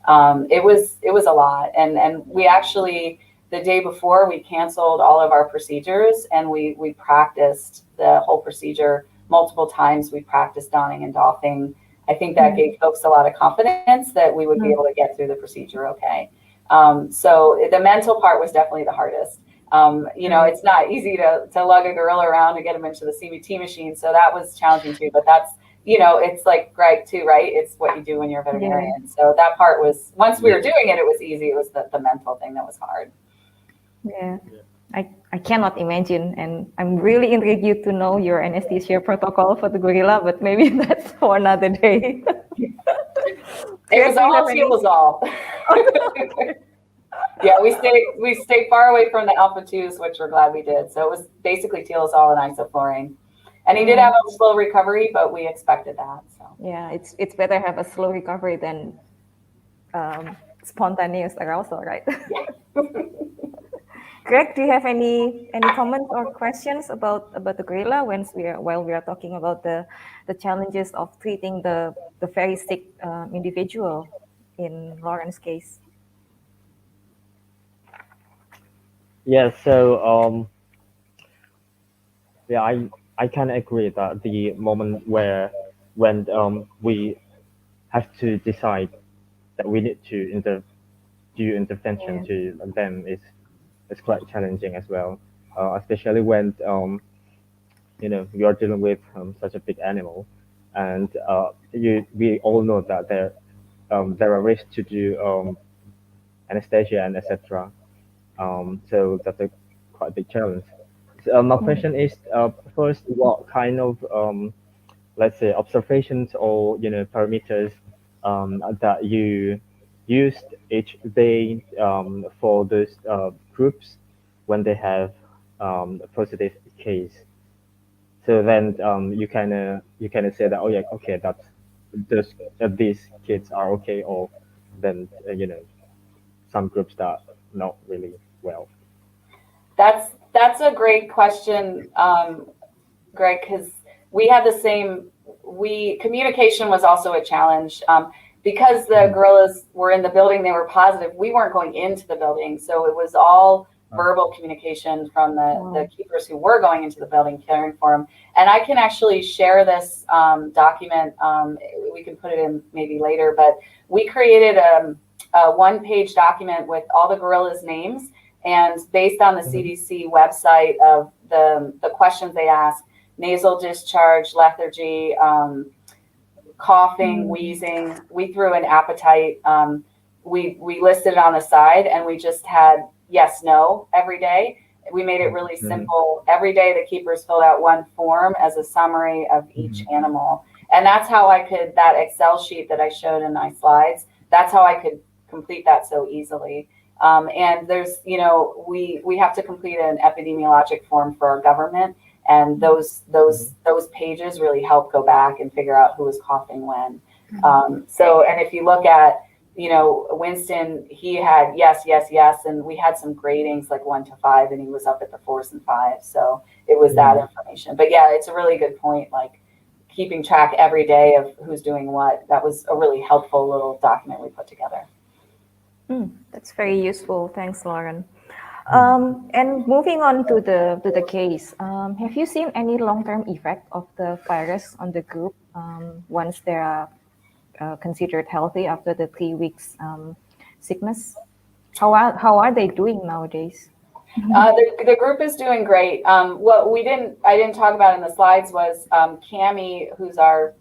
It was a lot. And we actually, the day before, we canceled all of our procedures and we practiced the whole procedure multiple times. We practiced donning and doffing. I think that gave folks a lot of confidence that we would be able to get through the procedure okay. So the mental part was definitely the hardest. It's not easy to lug a gorilla around and get him into the CBT machine. So that was challenging too, but that's, it's like Greg too, right? It's what you do when you're a veterinarian. Yeah. So that part was, once we were doing it, it was easy. It was the mental thing that was hard. Yeah. I cannot imagine, and I'm really intrigued to know your anesthesia protocol for the gorilla, but maybe that's for another day. It was all Tilazol. Yeah, we stayed far away from the alpha 2s, which we're glad we did. So it was basically Tilazol and isoflurane. And he did have a slow recovery, but we expected that. So yeah, it's better have a slow recovery than spontaneous arousal, right? Yeah. Greg, do you have any comments or questions about the gorilla while we are talking about the challenges of treating the very sick individual in Lauren's case? Yeah, so I can agree that the moment when we have to decide that we need to do intervention to them is quite challenging as well, especially when you are dealing with such a big animal, and we all know that there are risks to do anesthesia and etc. So that's a quite big challenge. So, my question is, first, what kind of let's say observations or parameters that you used each day for those groups when they have a positive case? So then you kind of say that, oh yeah, okay, these kids are okay, or then some groups that not really well? That's a great question, Greg, because we had the same. Communication was also a challenge because the gorillas were in the building. They were positive. We weren't going into the building, so it was all verbal communication from the keepers who were going into the building, caring for them. And I can actually share this document. We can put it in maybe later, but we created a one-page document with all the gorillas' names, and based on the CDC website of the questions they ask: nasal discharge, lethargy, coughing, wheezing. We threw an appetite. We listed it on the side, and we just had yes, no every day. We made it really simple. Every day the keepers filled out one form as a summary of each animal. And that's how I could, that Excel sheet that I showed in my slides, that's how I could complete that so easily. And there's, we have to complete an epidemiologic form for our government. And those pages really help go back and figure out who was coughing when. And if you look at, Winston, he had yes, yes, yes, and we had some gradings like 1 to 5, and he was up at the 4s and 5s. So it was that information. But yeah, it's a really good point. Like keeping track every day of who's doing what. That was a really helpful little document we put together. That's very useful. Thanks, Lauren. And moving on to the case, have you seen any long-term effect of the virus on the group once they are considered healthy after the 3 weeks sickness? How are they doing nowadays? The group is doing great. What I didn't talk about in the slides was Cami, who's our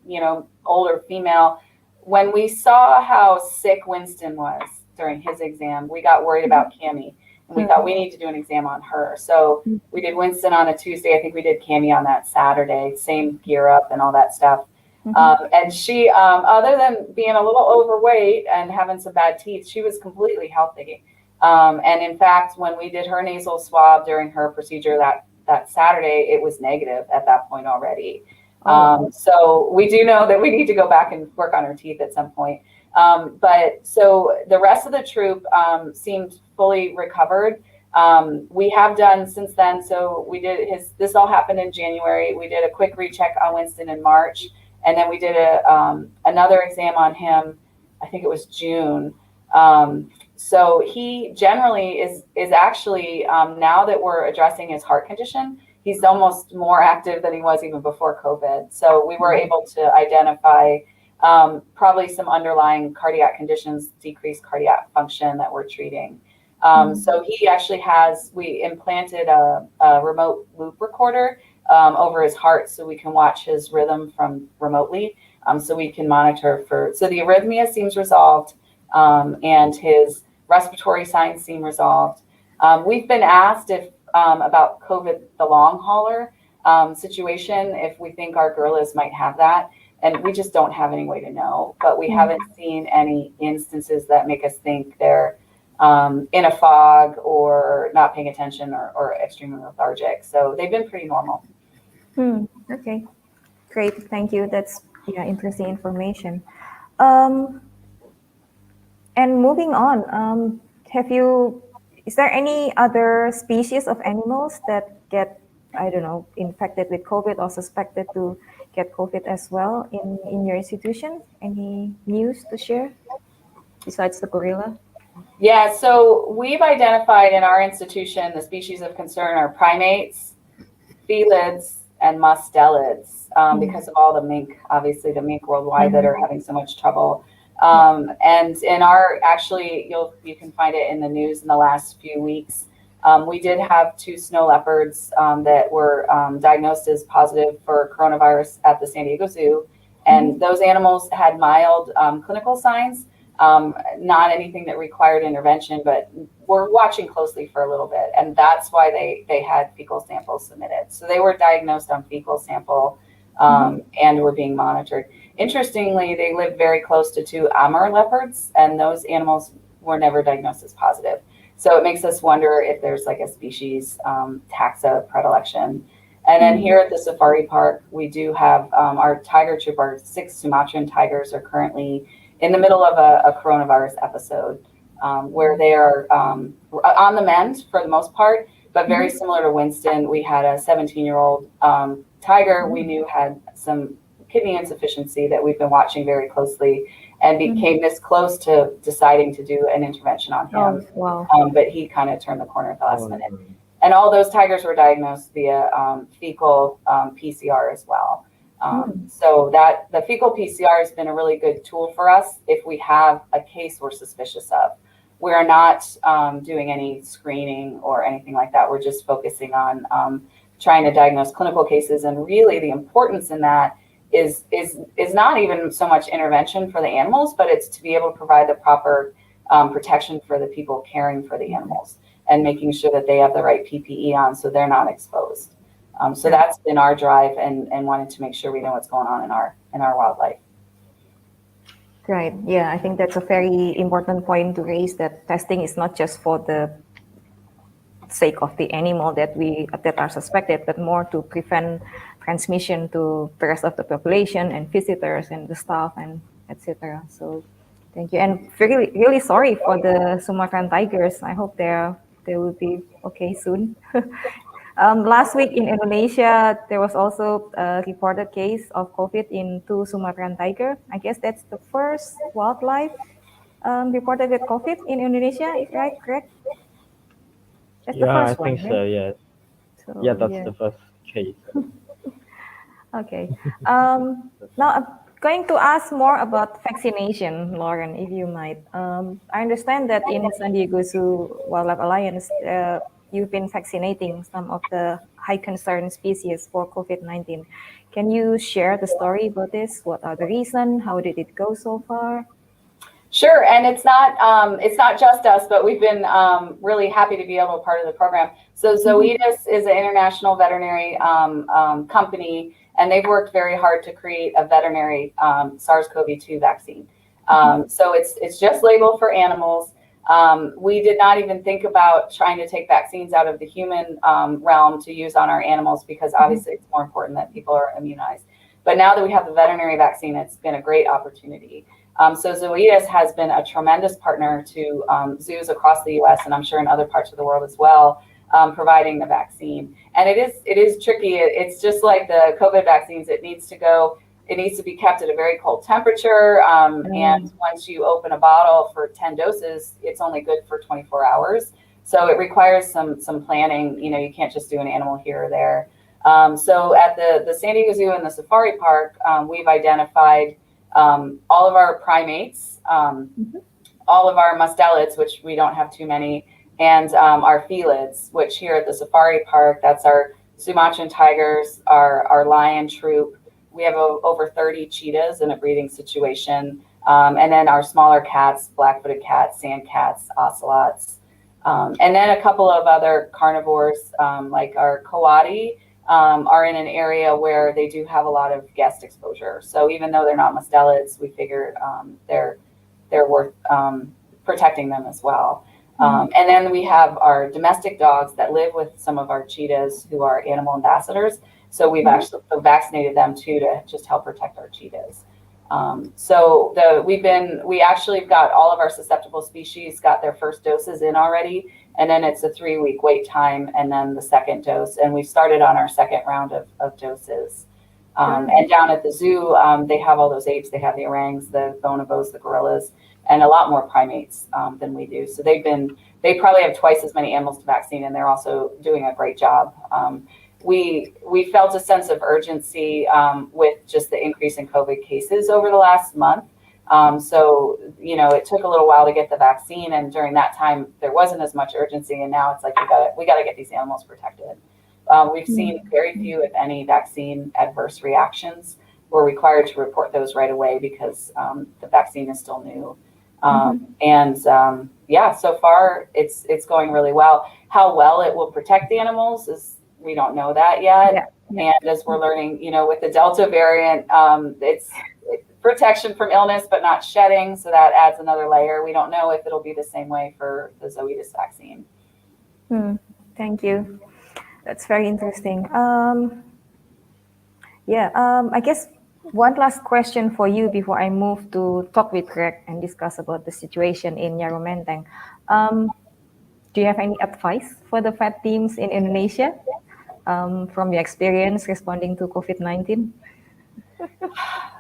older female. When we saw how sick Winston was during his exam, we got worried about Cami. And we thought we need to do an exam on her. So we did Winston on a Tuesday. I think we did Cami on that Saturday, same gear up and all that stuff. And she, other than being a little overweight and having some bad teeth, she was completely healthy. And in fact, when we did her nasal swab during her procedure that Saturday, it was negative at that point already. So we do know that we need to go back and work on her teeth at some point. But so the rest of the troop seemed fully recovered. We have done since then. So we did this all happened in January. We did a quick recheck on Winston in March. And then we did another exam on him, I think it was June. So he generally is actually, now that we're addressing his heart condition, he's almost more active than he was even before COVID. So we were able to identify probably some underlying cardiac conditions, decreased cardiac function that we're treating. So he actually we implanted a remote loop recorder over his heart so we can watch his rhythm from remotely. So we can monitor so the arrhythmia seems resolved and his respiratory signs seem resolved. We've been asked about COVID, the long hauler situation, if we think our gorillas might have that. And we just don't have any way to know, but we haven't seen any instances that make us think they're in a fog or not paying attention or extremely lethargic. So they've been pretty normal. Okay, great. Thank you. That's interesting information. And moving on, is there any other species of animals that get, infected with COVID or suspected to get COVID as well in your institution? Any news to share besides the gorilla? Yeah, so we've identified in our institution the species of concern are primates, felids, and mustelids because of all the mink, obviously the mink worldwide that are having so much trouble. And in actually, you can find it in the news in the last few weeks. We did have 2 snow leopards that were diagnosed as positive for coronavirus at the San Diego Zoo. And those animals had mild clinical signs, not anything that required intervention, but we're watching closely for a little bit. And that's why they had fecal samples submitted. So they were diagnosed on fecal sample and were being monitored. Interestingly, they live very close to 2 Amur leopards, and those animals were never diagnosed as positive. So it makes us wonder if there's like a species taxa predilection. And then here at the safari park, we do have our tiger troop. Our 6 Sumatran tigers are currently in the middle of a coronavirus episode where they are on the mend for the most part, but very similar to Winston. We had a 17-year-old tiger we knew had some kidney insufficiency that we've been watching very closely, and became this close to deciding to do an intervention on him. Oh, wow. But he kind of turned the corner at the last minute. And all those tigers were diagnosed via fecal PCR as well. So that the fecal PCR has been a really good tool for us if we have a case we're suspicious of. We're not doing any screening or anything like that. We're just focusing on trying to diagnose clinical cases. And really the importance in that is not even so much intervention for the animals, but it's to be able to provide the proper protection for the people caring for the animals, and making sure that they have the right PPE on so they're not exposed. So that's been our drive, and wanting to make sure we know what's going on in our wildlife. Right. Yeah, I think that's a very important point to raise, that testing is not just for the sake of the animal that are suspected, but more to prevent transmission to the rest of the population and visitors and the staff and etc. So thank you, and really sorry for the Sumatran tigers. I hope they will be okay soon. Last week in Indonesia, there was also a reported case of COVID in 2 Sumatran tiger. I guess that's the first wildlife reported with COVID in Indonesia, is right? Correct? That's the Yeah, first I think one, so. right? Yeah. So, Yeah, that's the first case. Okay. Now I'm going to ask more about vaccination, Lauren, if you might. I understand that in San Diego Zoo Wildlife Alliance, you've been vaccinating some of the high concern species for COVID-19. Can you share the story about this? What are the reasons? How did it go so far? Sure, and it's not just us, but we've been really happy to be able to be part of the program. So Zoetis is an international veterinary company, and they've worked very hard to create a veterinary SARS-CoV-2 vaccine. So it's just labeled for animals. We did not even think about trying to take vaccines out of the human realm to use on our animals, because obviously it's more important that people are immunized. But now that we have the veterinary vaccine, it's been a great opportunity. So Zoetis has been a tremendous partner to zoos across the U.S. and I'm sure in other parts of the world as well, providing the vaccine. And it is tricky. It's just like the COVID vaccines. It needs to be kept at a very cold temperature. And once you open a bottle for 10 doses, it's only good for 24 hours. So it requires some planning. You know, you can't just do an animal here or there. So at the San Diego Zoo and the Safari Park, we've identified all of our primates, all of our mustelids, which we don't have too many, and our felids, which here at the Safari Park, that's our Sumatran tigers, our lion troop. We have over 30 cheetahs in a breeding situation. And then our smaller cats, black-footed cats, sand cats, ocelots. And then a couple of other carnivores, like our coati, are in an area where they do have a lot of guest exposure. So even though they're not mustelids, we figured they're worth protecting them as well. And then we have our domestic dogs that live with some of our cheetahs who are animal ambassadors. So we've actually vaccinated them too to just help protect our cheetahs. So we actually got all of our susceptible species got their first doses in already, and then it's a 3-week wait time, and then the second dose. And we started on our second round of doses. And down at the zoo, they have all those apes. They have the orangs, the bonobos, the gorillas, and a lot more primates than we do. So they probably have twice as many animals to vaccine, and they're also doing a great job. We felt a sense of urgency with just the increase in COVID cases over the last month. So, you know, it took a little while to get the vaccine, and during that time, there wasn't as much urgency, and now it's like we got to get these animals protected. We've seen very few, if any, vaccine adverse reactions. We're required to report those right away because the vaccine is still new. Yeah, so far it's going really well. How well it will protect the animals we don't know that yet. And as we're learning, you know, with the Delta variant, it's protection from illness, but not shedding. So that adds another layer. We don't know if it'll be the same way for the Zoetis vaccine. Thank you. That's very interesting. I guess one last question for you before I move to talk with Greg and discuss about the situation in Nyarumenteng. Do you have any advice for the FED teams in Indonesia from your experience responding to COVID-19?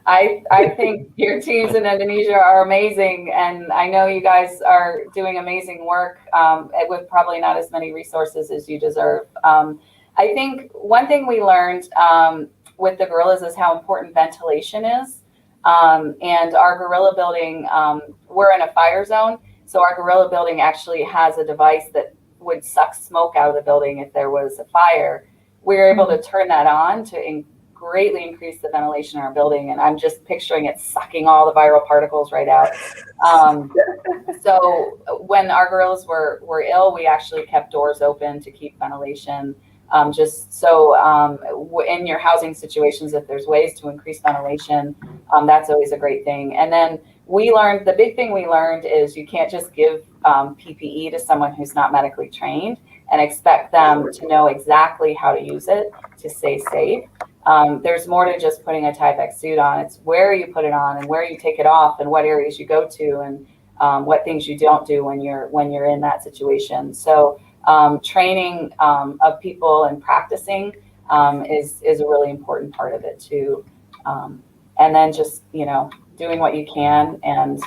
I think your teams in Indonesia are amazing, and I know you guys are doing amazing work with probably not as many resources as you deserve. I think one thing we learned with the guerrillas is how important ventilation is. And our guerrilla building, we're in a fire zone, so our guerrilla building actually has a device that would suck smoke out of the building if there was a fire. We were able to turn that on to greatly increase the ventilation in our building, and I'm just picturing it sucking all the viral particles right out. So when our guerrillas were ill, we actually kept doors open to keep ventilation. Just so in your housing situations, if there's ways to increase ventilation, that's always a great thing. And then the big thing we learned is you can't just give PPE to someone who's not medically trained and expect them to know exactly how to use it to stay safe. There's more to just putting a Tyvek suit on. It's where you put it on and where you take it off and what areas you go to and what things you don't do when you're in that situation. So training of people and practicing is a really important part of it too. And then just, doing what you can and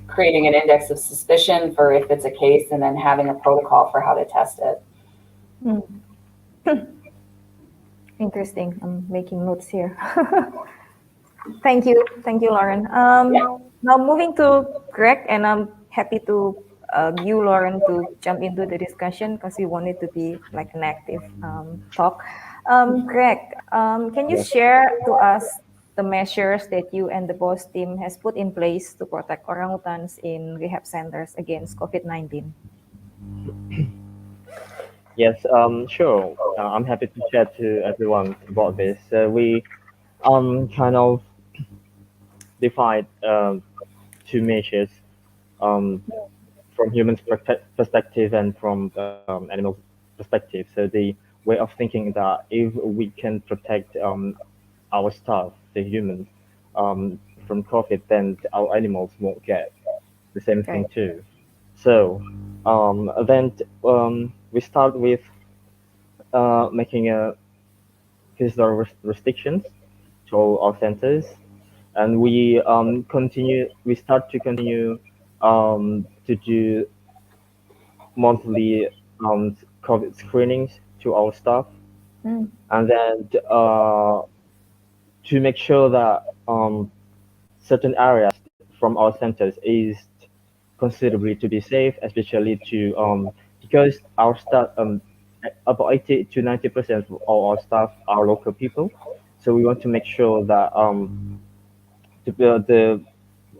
creating an index of suspicion for if it's a case and then having a protocol for how to test it. Interesting. I'm making notes here. Thank you, Lauren. Now moving to Greg, and I'm happy to you, Lauren, to jump into the discussion because we want it to be like an active talk. Greg, can you share to us the measures that you and the BOS team has put in place to protect orangutans in rehab centers against COVID-19? Yes, sure. I'm happy to share to everyone about this. We kind of defined two measures from human perspective and from animal perspective. So the way of thinking that if we can protect our staff, the humans, from COVID, then our animals won't get the same thing too. So then we start with making a physical restrictions to all our centers, and we start to continue to do monthly COVID screenings to our staff, and then to make sure that certain areas from our centers is considerably to be safe, especially to because our staff, about 80 to 90% of all our staff are local people, so we want to make sure that the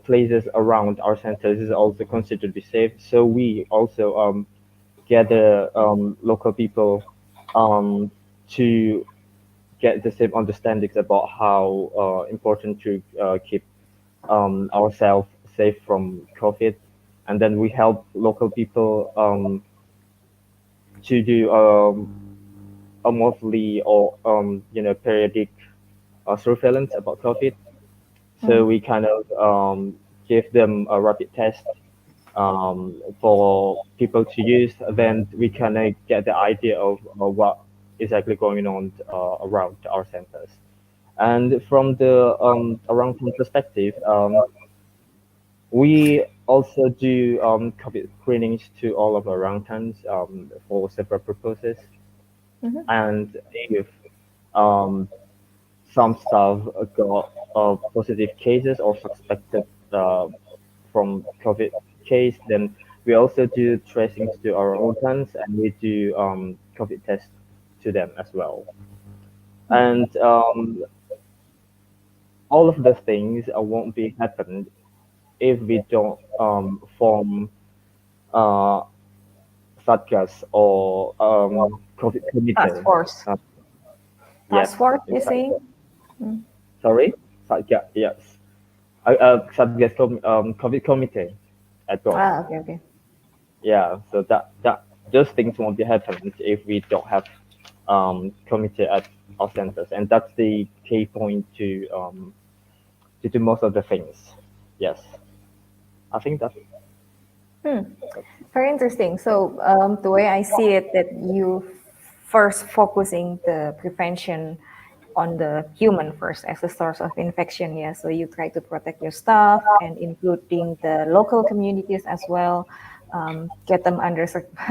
places around our centers is also considered to be safe. So we also gather local people to get the same understandings about how important to keep ourselves safe from COVID, and then we help local people to do a monthly or periodic surveillance about COVID. So we kind of give them a rapid test for people to use. Then we kind of get the idea of what is actually going on around our centers. And from the orangutan perspective, we also do COVID screenings to all of our orangutans for several purposes. And if some staff got positive cases or suspected from COVID case, then we also do tracings to our orangutans, and we do COVID tests to them as well. And all of the things won't be happened if we don't form satgas or COVID committee. Task force. Task force, you saying? Sorry? Satgas, yes. Satgas COVID committee at BOS. Okay. Yeah, so that those things won't be happening if we don't have community at our centers, and that's the key point to do most of the things. Yes, I think that's Very interesting. So the way I see it, that you first focusing the prevention on the human first as a source of infection. Yeah, so you try to protect your staff and including the local communities as well. Get them under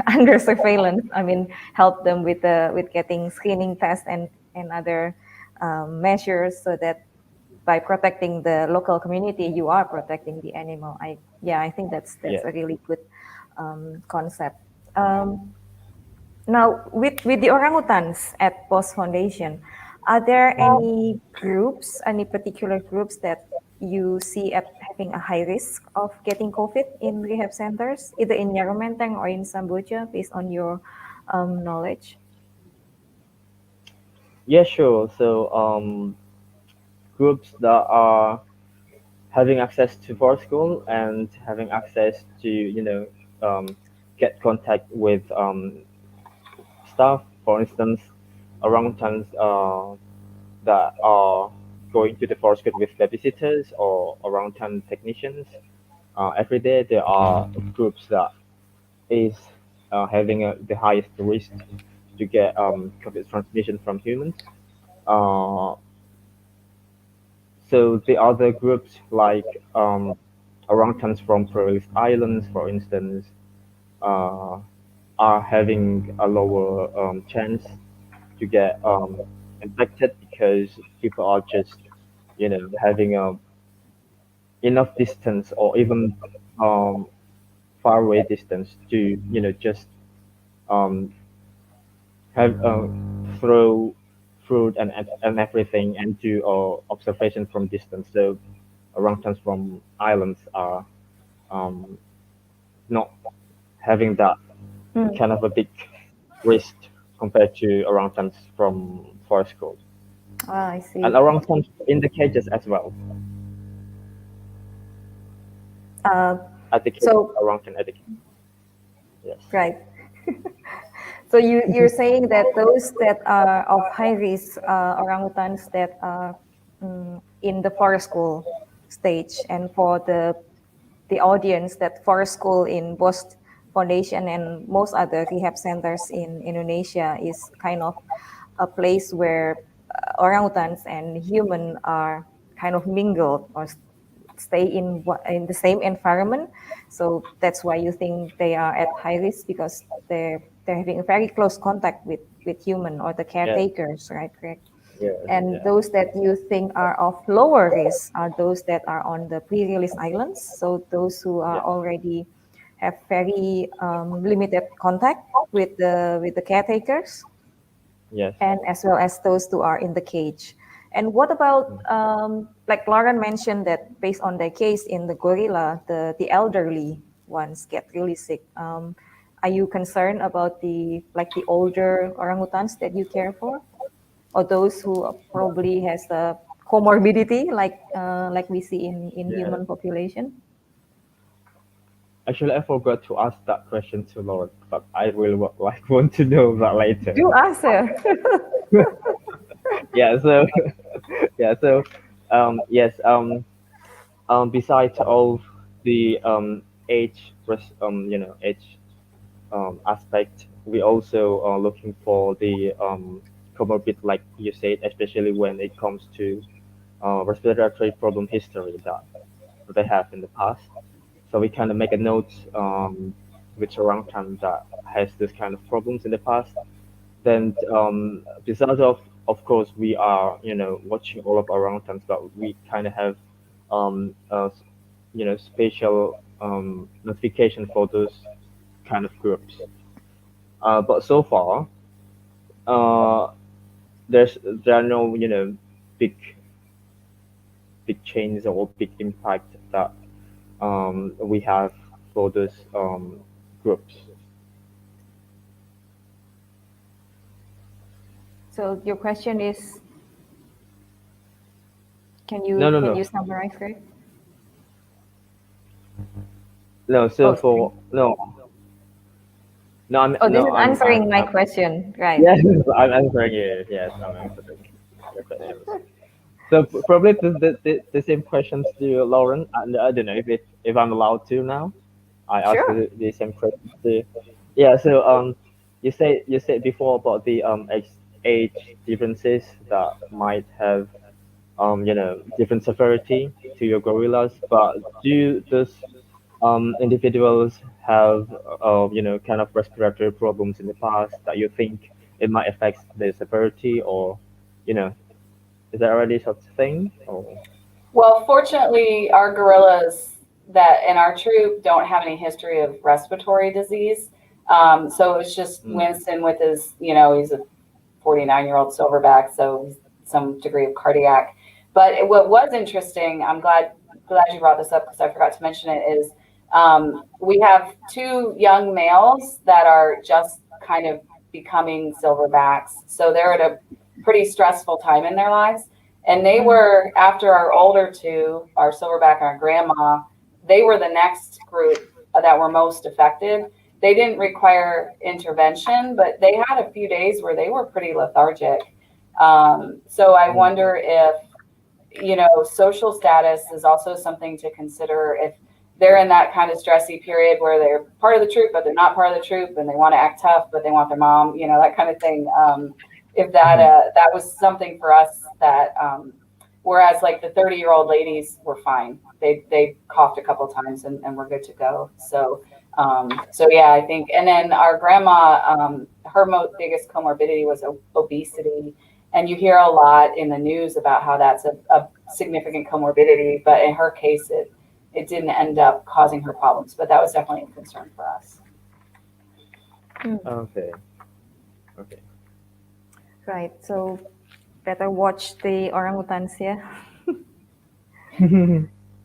under surveillance. I mean, help them with getting screening tests and other measures, so that by protecting the local community, you are protecting the animal. I think that's a really good concept. Now, with the orangutans at BOS Foundation, are there any groups, any particular groups that you see at having a high risk of getting COVID in rehab centers, either in Yaromenteng or in Samboja, based on your knowledge? Yeah, sure. So groups that are having access to for school and having access to get contact with staff, for instance, orangutans that are going to the forest school with babysitters or orangutan technicians. Every day there are groups that is having the highest risk to get COVID transmission from humans. So the other groups, like orangutans from Faroese Islands, for instance, are having a lower chance to get infected, because people are just, having enough distance or even far away distance to, just have throw food and everything and do observation from distance. So orangutans from islands are not having that kind of a big risk compared to orangutans from forest school. I see. And orangutans in the cages as well. At the cage, orangutan at the cage. Yes. Right. So you're saying that those that are of high risk orangutans that are in the forest school stage, and for the audience, that forest school in BOS Foundation and most other rehab centers in Indonesia is kind of a place where orangutans and human are kind of mingled or stay in the same environment. So that's why you think they are at high risk, because they're having a very close contact with human or the caretakers, right? Correct. And those that you think are of lower risk are those that are on the pre-release islands. So those who are already have very limited contact with the caretakers. Yes. And as well as those who are in the cage. And what about, like Lauren mentioned, that based on their case in the gorilla, the elderly ones get really sick. Are you concerned about the older orangutans that you care for, or those who probably has a comorbidity like we see in human population? Actually, I forgot to ask that question to Lauren, but I will want to know that later. Do ask her. Yeah. So yes. Besides all the age, age aspect, we also are looking for the comorbid, like you said, especially when it comes to respiratory problem history that they have in the past. So we kind of make a note with orangutan that has this kind of problems in the past. Then besides of course, we are watching all of orangutans, but we kind of have special notification for those kind of groups. But so far, there are no big changes or big impact that we have for those groups. So your question is, can you summarize, Greg? No, so for no. This is answering my question, right? Yes, I'm answering it. Yes, I'm answering your questions. So probably the same questions to Lauren. And I don't know if I'm allowed to now. I asked Sure. the same questions to. Yeah. So you said before about the age differences that might have different severity to your gorillas, but do those individuals have kind of respiratory problems in the past that you think it might affect the severity, or is there already such thing? Or Well, fortunately, our gorillas that in our troop don't have any history of respiratory disease. So it's just Winston with his, he's a 49-year-old silverback, so some degree of cardiac. But what was interesting, I'm glad you brought this up because I forgot to mention it, is we have 2 young males that are just kind of becoming silverbacks. So they're at a pretty stressful time in their lives. And they were, after our older 2, our silverback and our grandma, they were the next group that were most affected. They didn't require intervention, but they had a few days where they were pretty lethargic. So I wonder if, social status is also something to consider if they're in that kind of stressy period where they're part of the troop, but they're not part of the troop, and they want to act tough, but they want their mom, that kind of thing. If that was something for us that, whereas like the 30-year-old ladies were fine. They coughed a couple times and we're good to go. So yeah, I think, and then our grandma, her biggest comorbidity was obesity. And you hear a lot in the news about how that's a significant comorbidity, but in her case, it didn't end up causing her problems, but that was definitely a concern for us. okay. Right. So better watch the orangutans, yeah.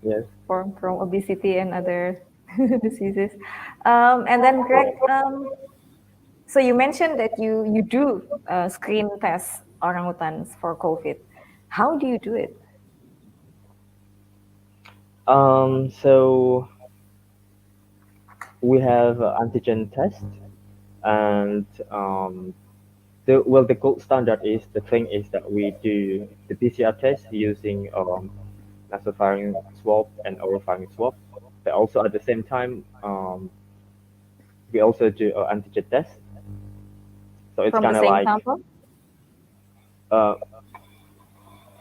Yes. From obesity and other diseases. And then Greg, so you mentioned that you do screen test orangutans for COVID. How do you do it? So we have antigen test, and the gold standard is that we do the PCR test using nasopharyngeal swab and oropharyngeal swab, but also at the same time we also do an antigen test. So it's From kind the of same like sample?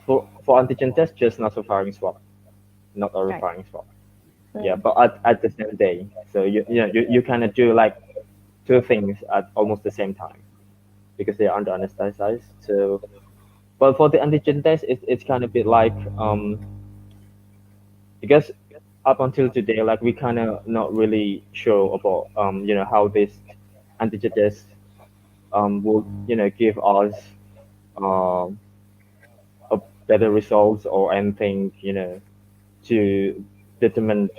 For antigen test, just nasopharyngeal swab, not oropharyngeal swab. Yeah, but at the same day. So you kind of do like 2 things at almost the same time because they are under anesthetized. So, but for the antigen test, it's kind of bit like because up until today, like we kind of not really sure about how this antigen test will give us a better results or anything to determine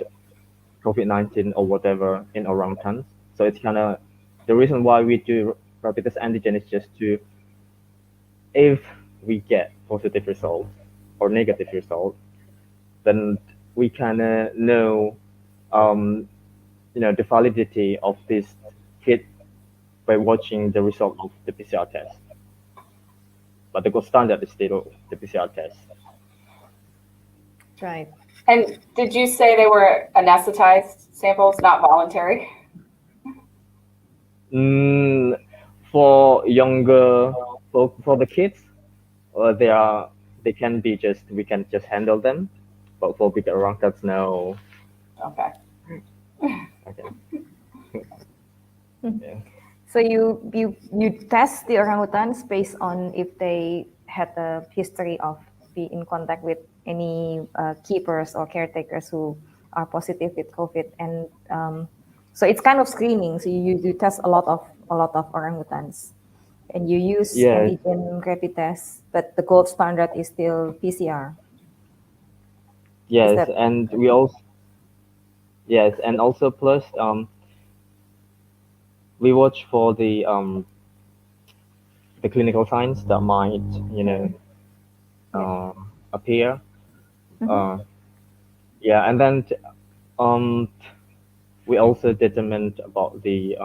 COVID-19 or whatever in orangutans. So it's kind of the reason why we do rapid test antigen is just to, if we get positive results or negative results, then we kind of know the validity of this kit by watching the result of the PCR test. But the gold standard is still the PCR test. Right. And did you say they were anesthetized samples, not voluntary? For younger, for the kids, they can be we can just handle them, but for bigger orangutans, no. Okay. Okay. Yeah. So you test the orangutans based on if they had a history of being in contact with any keepers or caretakers who are positive with COVID, and so it's kind of screening. So you test a lot of orangutans, and you use antigen rapid tests, but the gold standard is still PCR. Yes, and we also plus we watch for the clinical signs that might appear. And then we also determined about the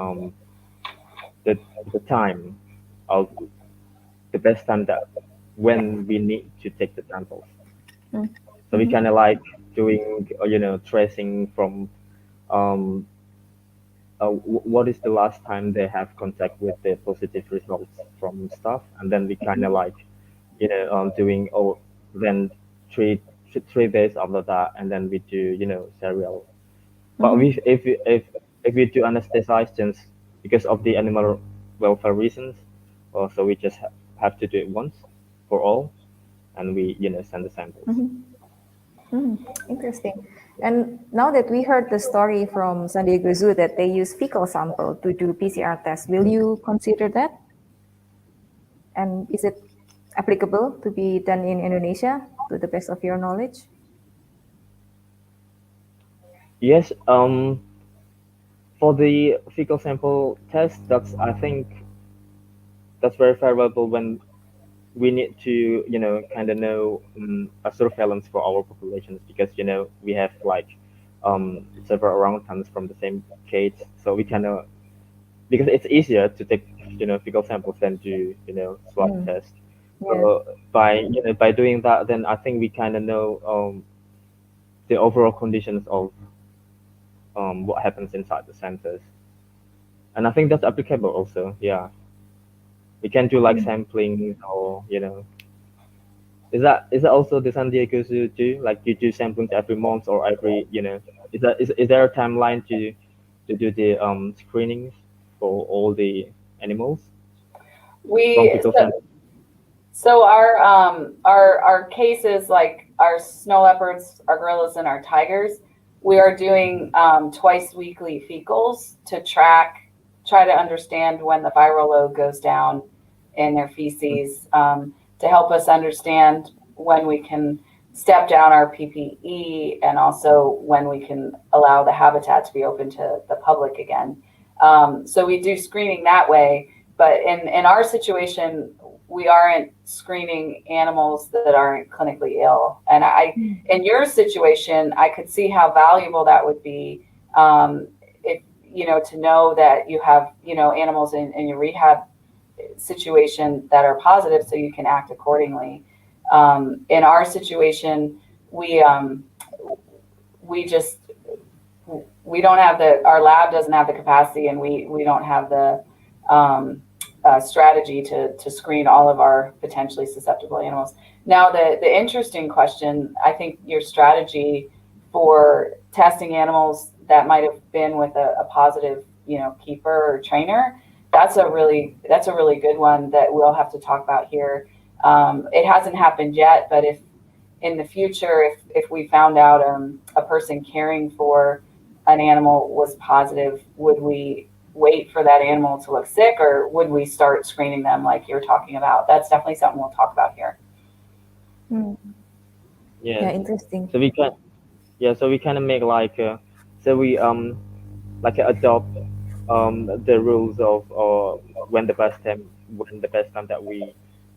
the time of the best time that when we need to take the samples. So we kind of like doing, tracing from what is the last time they have contact with the positive results from stuff, and then we kind of like, doing then three days after that, and then we do serial. But if we do anesthetizations because of the animal welfare reasons, so we just have to do it once for all, and we send the samples. Interesting. And now that we heard the story from San Diego Zoo that they use fecal sample to do PCR tests, will you consider that? And is it applicable to be done in Indonesia to the best of your knowledge? Yes. For the fecal sample test, I think that's very favorable when we need to, kind of know a surveillance for our populations, because, we have like several orangutans from the same cage. So we kind of, because it's easier to take, fecal samples than to, swab test. So by doing that, then I think we kind of know the overall conditions of what happens inside the centers. And I think that's applicable also, yeah. We can do like sampling, or is that also the San Diego Zoo do? Like you do samplings every month or every, is there a timeline to do the screenings for all the animals? So our cases, like our snow leopards, our gorillas, and our tigers, we are doing twice weekly fecals to try to understand when the viral load goes down in their feces, to help us understand when we can step down our PPE, and also when we can allow the habitat to be open to the public again. So we do screening that way, but in our situation, we aren't screening animals that aren't clinically ill. And in your situation, I could see how valuable that would be, if, to know that you have, animals in your rehab situation that are positive, so you can act accordingly. In our situation, we don't have our lab doesn't have the capacity, and we don't have the strategy to screen all of our potentially susceptible animals. Now, the interesting question, I think your strategy for testing animals that might have been with a positive, keeper or trainer, that's a really good one that we'll have to talk about here. It hasn't happened yet, but if in the future, if we found out a person caring for an animal was positive, would we wait for that animal to look sick, or would we start screening them like you're talking about? That's definitely something we'll talk about here. Yeah, interesting. So we kind of make like so we like adopt the rules of when the best time that we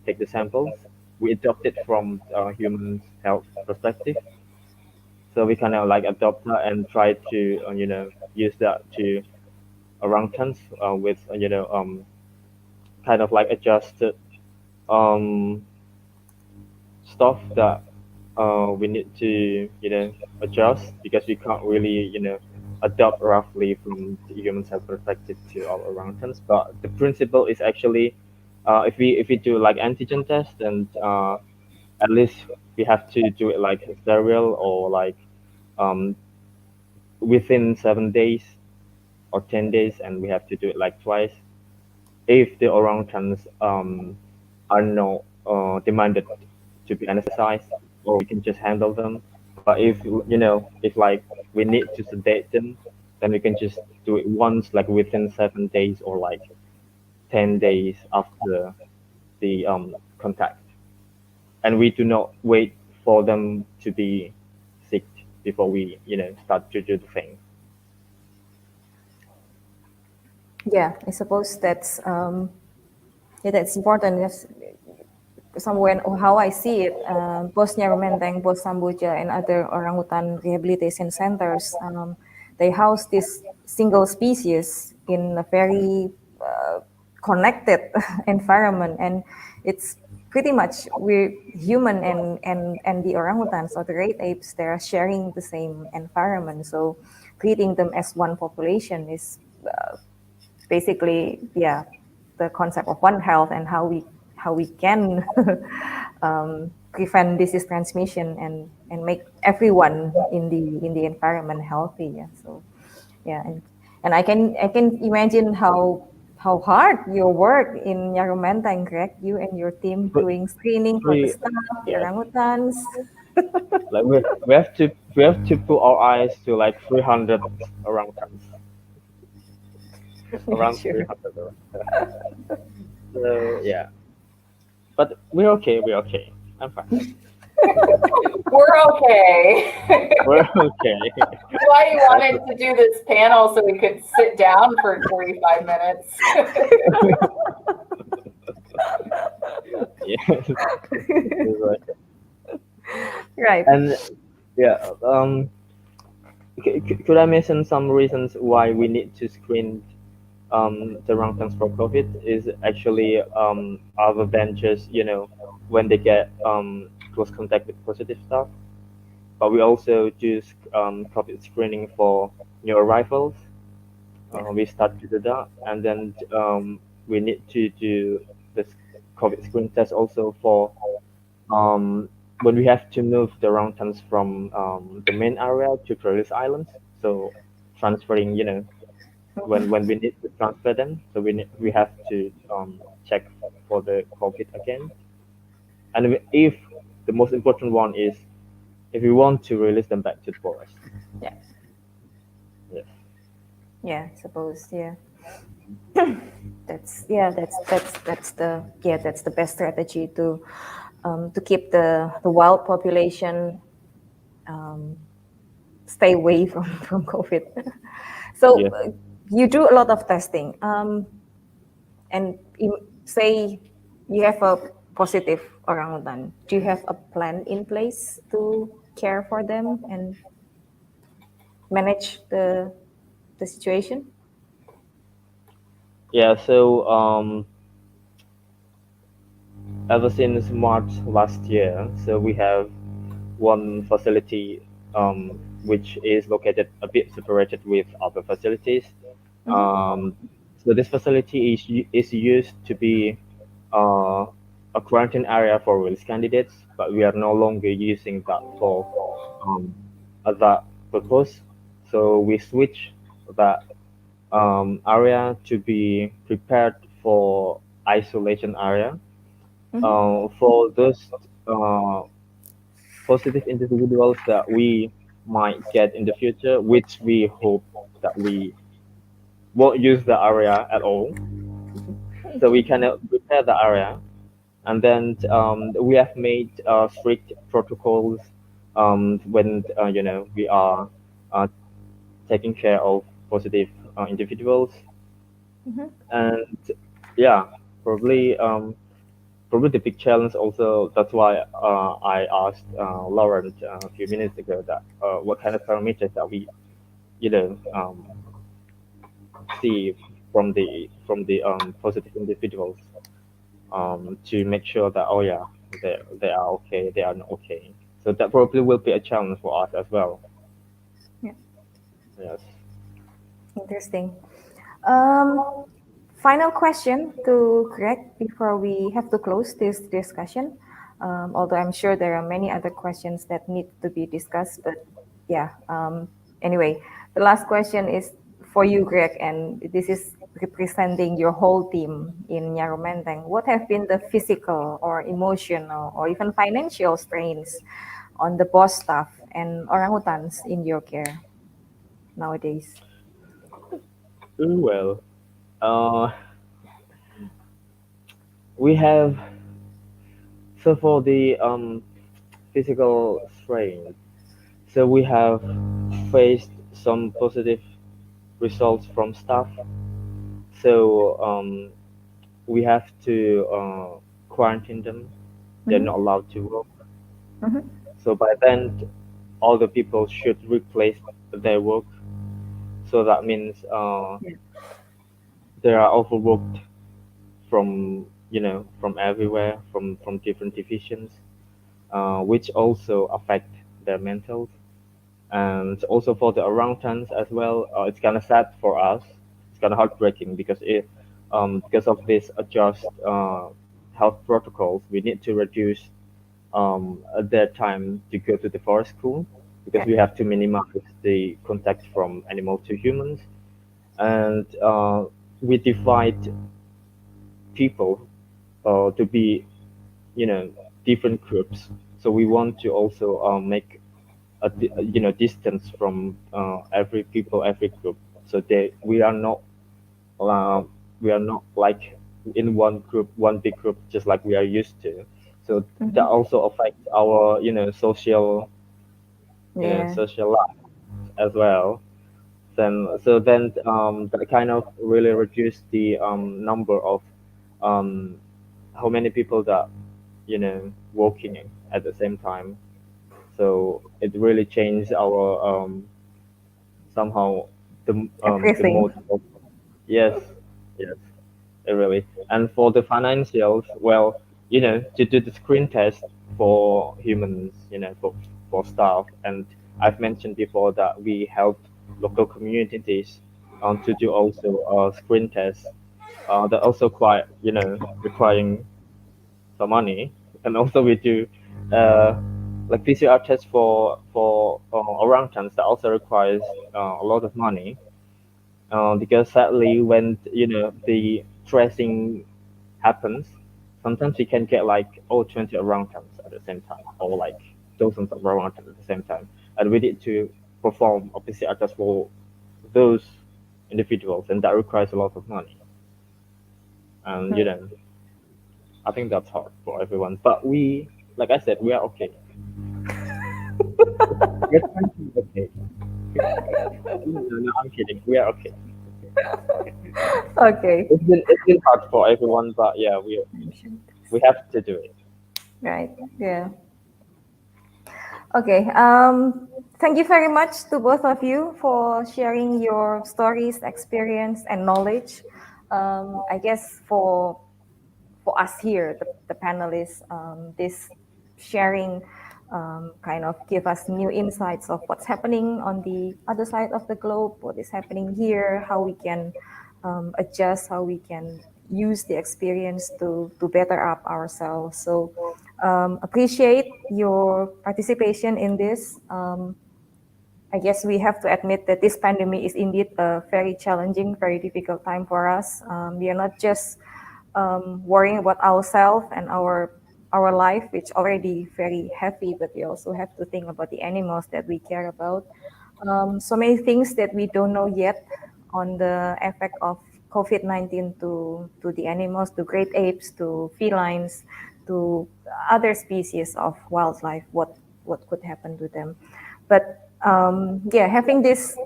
take the samples. We adopt it from human health perspective. So we kind of like adopt that and try to use that to orangutans with kind of like adjusted stuff that we need to adjust, because we can't really adopt roughly from the human health perspective to our orangutans. But the principle is actually if we do like antigen test, and at least we have to do it like serial, or like within 7 days or 10 days, and we have to do it like twice if the orangutans are not demanded to be anesthetized, or we can just handle them. But if if like we need to sedate them, then we can just do it once, like within 7 days or like 10 days after the contact, and we do not wait for them to be sick before we start to do the thing. Yeah, I suppose that's that's important. Yes, somewhere how I see it, BOS Nyarumenteng, BOS Samboja, and other orangutan rehabilitation centers, they house this single species in a very connected environment, and it's pretty much we're human and the orangutans or the great apes, they're sharing the same environment. So treating them as one population is basically, yeah, the concept of One Health and how we can prevent disease transmission and make everyone in the environment healthy. Yeah. So yeah, and I can imagine how hard your work in Nyarumenteng, correct? You and your team doing screening for the staff, the orangutans. Like we have to put our eyes to like 300 orangutans. Around Sure. 300 orangutans. So yeah, but we're okay. We're okay. I'm fine. We're okay. We're okay. Why you wanted to do this panel so we could sit down for 45 minutes. Yes. Right. And yeah, could I mention some reasons why we need to screen the orangutans for COVID? Is actually other than just when they get close contact with positive stuff, but we also do COVID screening for new arrivals. We start to do that, and then we need to do this COVID screen test also for when we have to move the orangutans from the main area to tourist islands. So transferring, when we need to transfer them, so we have to check for the COVID again. And if the most important one is if we want to release them back to the forest. Yeah. Yes. Yeah, suppose, yeah. that's the best strategy to keep the wild population stay away from COVID. So Yeah. You do a lot of testing, and say you have a positive orangutan. Do you have a plan in place to care for them and manage the situation? Yeah, so ever since March last year, so we have one facility which is located a bit separated with other facilities. So this facility is used to be a quarantine area for release candidates, but we are no longer using that for that purpose. So we switch that area to be prepared for isolation area. For those positive individuals that we might get in the future, which we hope that we won't use the area at all. So we can prepare the area, and then we have made strict protocols when we are taking care of positive individuals. And yeah, probably the big challenge also, that's why I asked Lauren a few minutes ago that what kind of parameters that we see from the positive individuals to make sure that they are okay, they are not okay. So that probably will be a challenge for us as well. Yeah. Yes. Interesting. Final question to Greg before we have to close this discussion. Although I'm sure there are many other questions that need to be discussed, but yeah. Anyway, the last question is for you, Greg, and this is representing your whole team in Nyarumenteng. What have been the physical or emotional or even financial strains on the BOS staff and orangutans in your care nowadays? Well, we have, so for the physical strain, so we have faced some positive results from staff. So we have to quarantine them. They're not allowed to work. So by then, all the people should replace their work. So that means they are overworked from from everywhere, from different divisions, which also affect their mentals. And also for the orangutans as well, it's kind of sad for us. It's kind of heartbreaking because of this adjust health protocols, we need to reduce their time to go to the forest school because we have to minimize the contact from animal to humans, and we divide people to be different groups. So we want to also make distance from every people, every group, so uh, we are not like in one group, one big group, just like we are used to. So that also affects our social life as well. Then that kind of really reduced the number of how many people that working at the same time. So it really changed our somehow the Everything. mode of, yes, yes, it really. And for the financials, well, to do the screen test for humans, for staff, and I've mentioned before that we help local communities to do also screen tests. That also quite requiring some money, and also we do like PCR tests for orangutans that also requires a lot of money, because sadly when the tracing happens, sometimes you can get like 20 orangutans at the same time, or like dozens of orangutans at the same time, and we need to perform a PCR test for those individuals, and that requires a lot of money. And I think that's hard for everyone, but we, like I said, we are okay. We're trying to be okay. No, I'm kidding. We are okay. Okay. It's been hard for everyone, but yeah, we have to do it. Right. Yeah. Okay. Thank you very much to both of you for sharing your stories, experience, and knowledge. I guess for us here, the panelists, this sharing kind of give us new insights of what's happening on the other side of the globe, what is happening here, how we can adjust, how we can use the experience to better up ourselves. So appreciate your participation in this. I guess we have to admit that this pandemic is indeed a very challenging, very difficult time for us. We are not just worrying about ourselves and our life, which already very heavy, but we also have to think about the animals that we care about. So many things that we don't know yet on the effect of COVID-19 to the animals, to great apes, to felines, to other species of wildlife, what could happen to them. But yeah, having this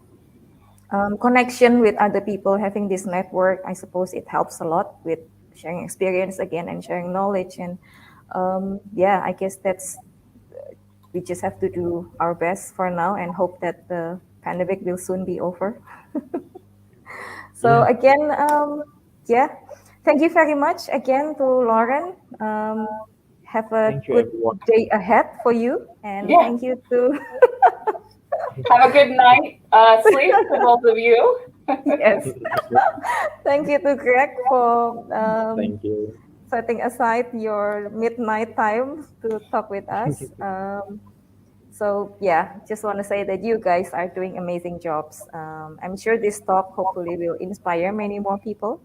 connection with other people, having this network, I suppose it helps a lot with sharing experience again and sharing knowledge. And yeah, I guess we just have to do our best for now and hope that the pandemic will soon be over. So again, yeah, thank you very much again to Lauren. Have a good day ahead for you, and thank you to have a good night sleep for both of you. Yes. Thank you to Greg for Thank you. setting aside your midnight time to talk with us. So yeah, just want to say that you guys are doing amazing jobs. I'm sure this talk hopefully will inspire many more people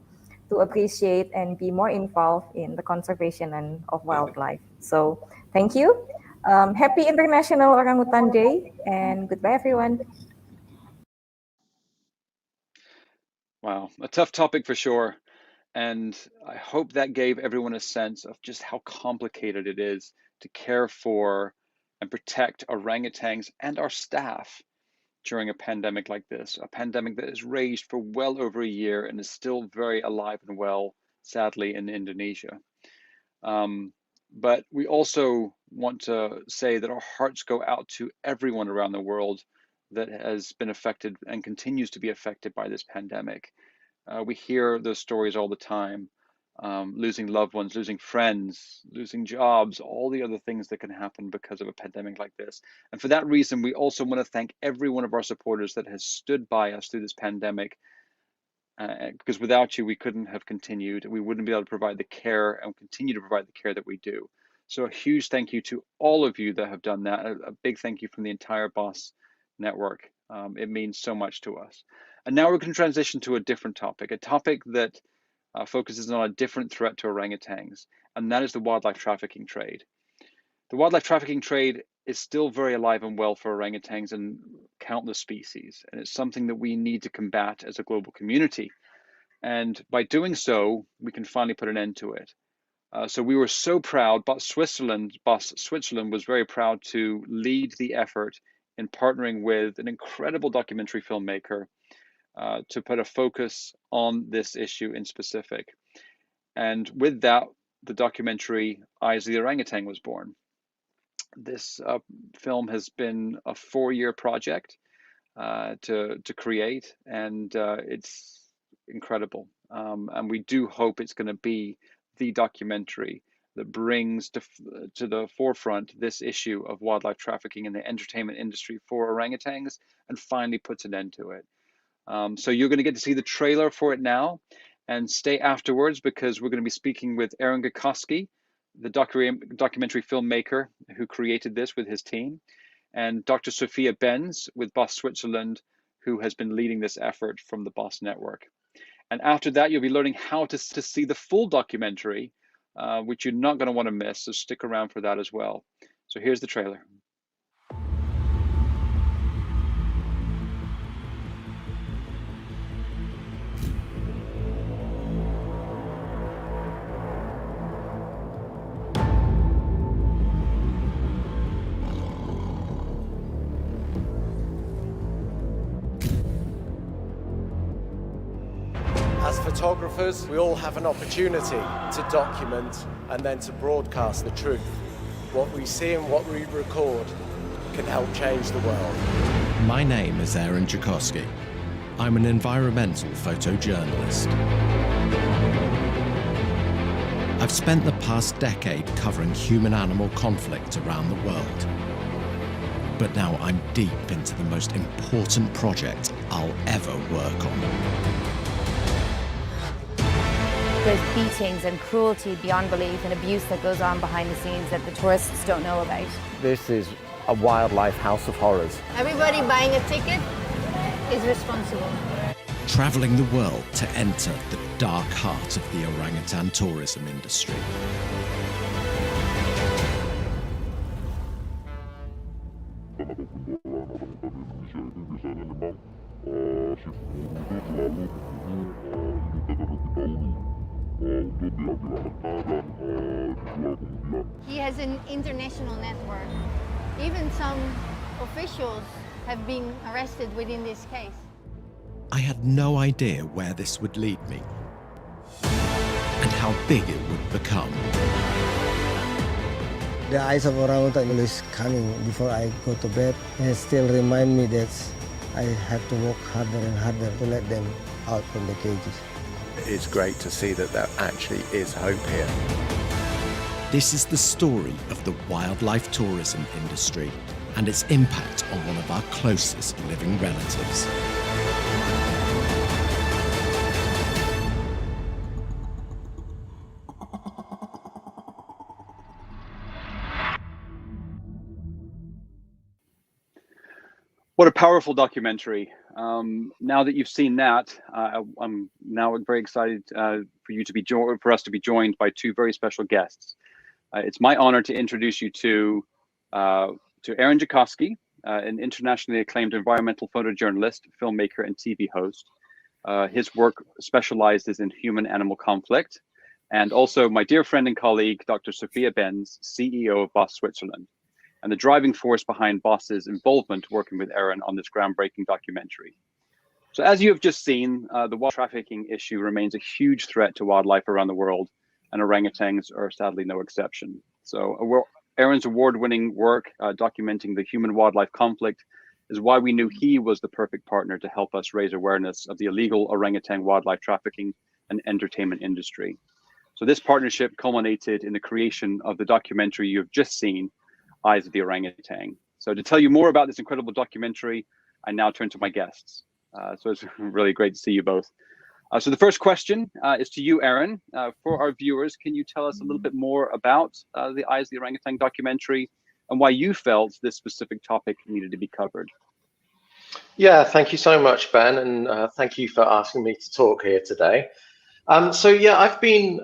to appreciate and be more involved in the conservation of wildlife. So thank you. Happy International Orangutan Day, and goodbye everyone. Wow, a tough topic for sure. And I hope that gave everyone a sense of just how complicated it is to care for and protect orangutans and our staff during a pandemic like this, a pandemic that has raged for well over a year and is still very alive and well, sadly, in Indonesia. But we also want to say that our hearts go out to everyone around the world that has been affected and continues to be affected by this pandemic. We hear those stories all the time losing loved ones, losing friends, losing jobs, all the other things that can happen because of a pandemic like this. And for that reason, we also want to thank every one of our supporters that has stood by us through this pandemic, because without you, we couldn't have continued. We wouldn't be able to provide the care and continue to provide the care that we do. So a huge thank you to all of you that have done that. A big thank you from the entire BOS network. It means so much to us. And now we're going to transition to a different topic, a topic that focuses on a different threat to orangutans, and that is the wildlife trafficking trade. The wildlife trafficking trade is still very alive and well for orangutans and countless species, and it's something that we need to combat as a global community. And by doing so, we can finally put an end to it. So we were so proud, BOS Switzerland was very proud to lead the effort in partnering with an incredible documentary filmmaker to put a focus on this issue in specific. And with that, the documentary Eyes of the Orangutan was born. This film has been a 4-year project to create, and it's incredible. And we do hope it's going to be the documentary that brings to the forefront this issue of wildlife trafficking in the entertainment industry for orangutans and finally puts an end to it. So you're going to get to see the trailer for it now, and stay afterwards because we're going to be speaking with Aaron Gakoski, the documentary filmmaker who created this with his team, and Dr. Sophia Benz with BOS Switzerland, who has been leading this effort from the BOS network. And after that, you'll be learning how to see the full documentary, which you're not going to want to miss, so stick around for that as well. So here's the trailer. As photographers, we all have an opportunity to document and then to broadcast the truth. What we see and what we record can help change the world. My name is Aaron Gakoski. I'm an environmental photojournalist. I've spent the past decade covering human-animal conflict around the world. But now I'm deep into the most important project I'll ever work on. There's beatings and cruelty beyond belief and abuse that goes on behind the scenes that the tourists don't know about. This is a wildlife house of horrors. Everybody buying a ticket is responsible. Traveling the world to enter the dark heart of the orangutan tourism industry. He has an international network. Even some officials have been arrested within this case. I had no idea where this would lead me and how big it would become. The eyes of orangutan is coming before I go to bed, and it still remind me that I have to work harder and harder to let them out from the cages. It's great to see that there actually is hope here. This is the story of the wildlife tourism industry and its impact on one of our closest living relatives. What a powerful documentary. Now that you've seen that, I'm now very excited for us to be joined by two very special guests. It's my honor to introduce you to Aaron Gakoski, an internationally acclaimed environmental photojournalist, filmmaker, and TV host. His work specializes in human-animal conflict. And also my dear friend and colleague, Dr. Sophia Benz, CEO of BOS Switzerland, and the driving force behind BOS's involvement working with Aaron on this groundbreaking documentary. So as you have just seen, the wildlife trafficking issue remains a huge threat to wildlife around the world, and orangutans are sadly no exception. So Aaron's award-winning work documenting the human-wildlife conflict is why we knew he was the perfect partner to help us raise awareness of the illegal orangutan wildlife trafficking and entertainment industry. So this partnership culminated in the creation of the documentary you have just seen, Eyes of the Orangutan. So to tell you more about this incredible documentary, I now turn to my guests. So it's really great to see you both. So the first question is to you, Aaron. For our viewers, can you tell us a little bit more about the Eyes of the Orangutan documentary and why you felt this specific topic needed to be covered? Yeah, thank you so much, Ben, and thank you for asking me to talk here today. So yeah, I've been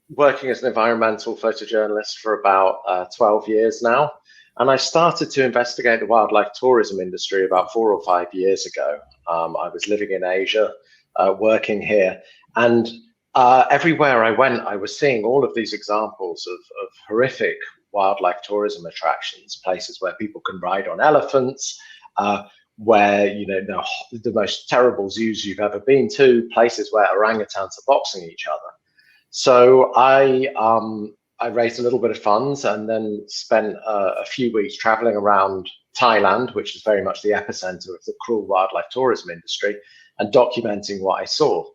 working as an environmental photojournalist for about 12 years now, and I started to investigate the wildlife tourism industry about 4 or 5 years ago. I was living in Asia, working here, and everywhere I went, I was seeing all of these examples of horrific wildlife tourism attractions, places where people can ride on elephants, where, you know, the most terrible zoos you've ever been to, places where orangutans are boxing each other. So I raised a little bit of funds and then spent a few weeks traveling around Thailand, which is very much the epicenter of the cruel wildlife tourism industry, and documenting what I saw.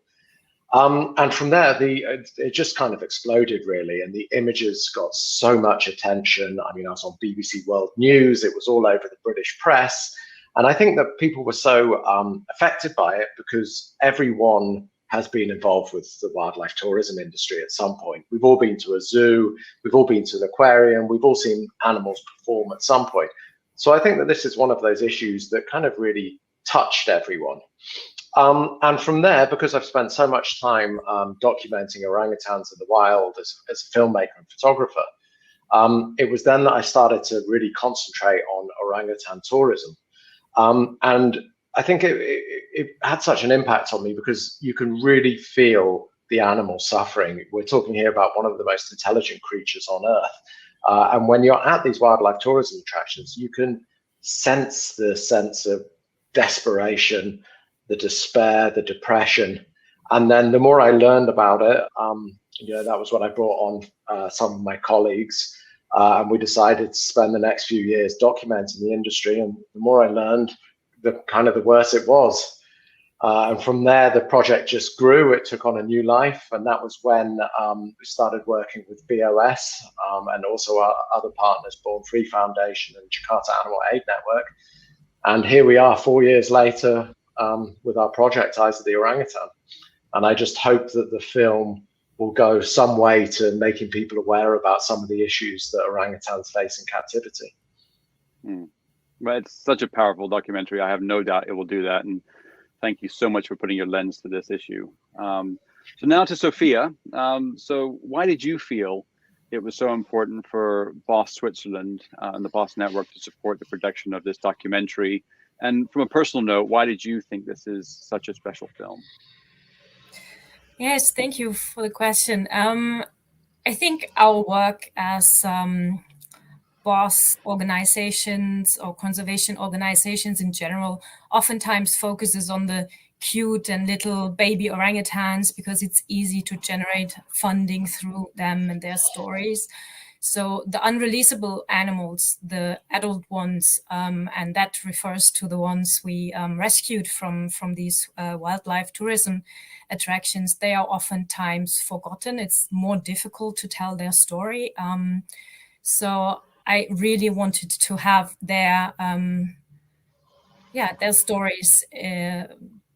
And from there, it just kind of exploded, really, and the images got so much attention. I mean, I was on BBC World News, it was all over the British press. And I think that people were so affected by it because everyone has been involved with the wildlife tourism industry at some point. We've all been to a zoo, we've all been to an aquarium, we've all seen animals perform at some point. So I think that this is one of those issues that kind of really touched everyone. And from there, because I've spent so much time documenting orangutans in the wild as a filmmaker and photographer, it was then that I started to really concentrate on orangutan tourism. And I think it had such an impact on me because you can really feel the animal suffering. We're talking here about one of the most intelligent creatures on Earth. And when you're at these wildlife tourism attractions, you can sense the sense of desperation, the despair, the depression. And then the more I learned about it, you know, that was when I brought on some of my colleagues. And we decided to spend the next few years documenting the industry. And the more I learned, the worse it was. And from there, the project just grew. It took on a new life. And that was when we started working with BOS and also our other partners, Born Free Foundation and Jakarta Animal Aid Network. And here we are 4 years later with our project, Eyes of the Orangutan. And I just hope that the film will go some way to making people aware about some of the issues that orangutans face in captivity. Well, it's such a powerful documentary. I have no doubt it will do that. And thank you so much for putting your lens to this issue. So now to Sophia. So why did you feel it was so important for BOS Switzerland and the BOS Network to support the production of this documentary? And from a personal note, why did you think this is such a special film? Yes, thank you for the question. I think our work as BOS organizations or conservation organizations in general oftentimes focuses on the cute and little baby orangutans because it's easy to generate funding through them and their stories. So the unreleasable animals, the adult ones, and that refers to the ones we rescued from these wildlife tourism attractions, they are oftentimes forgotten. It's more difficult to tell their story. So I really wanted to have their stories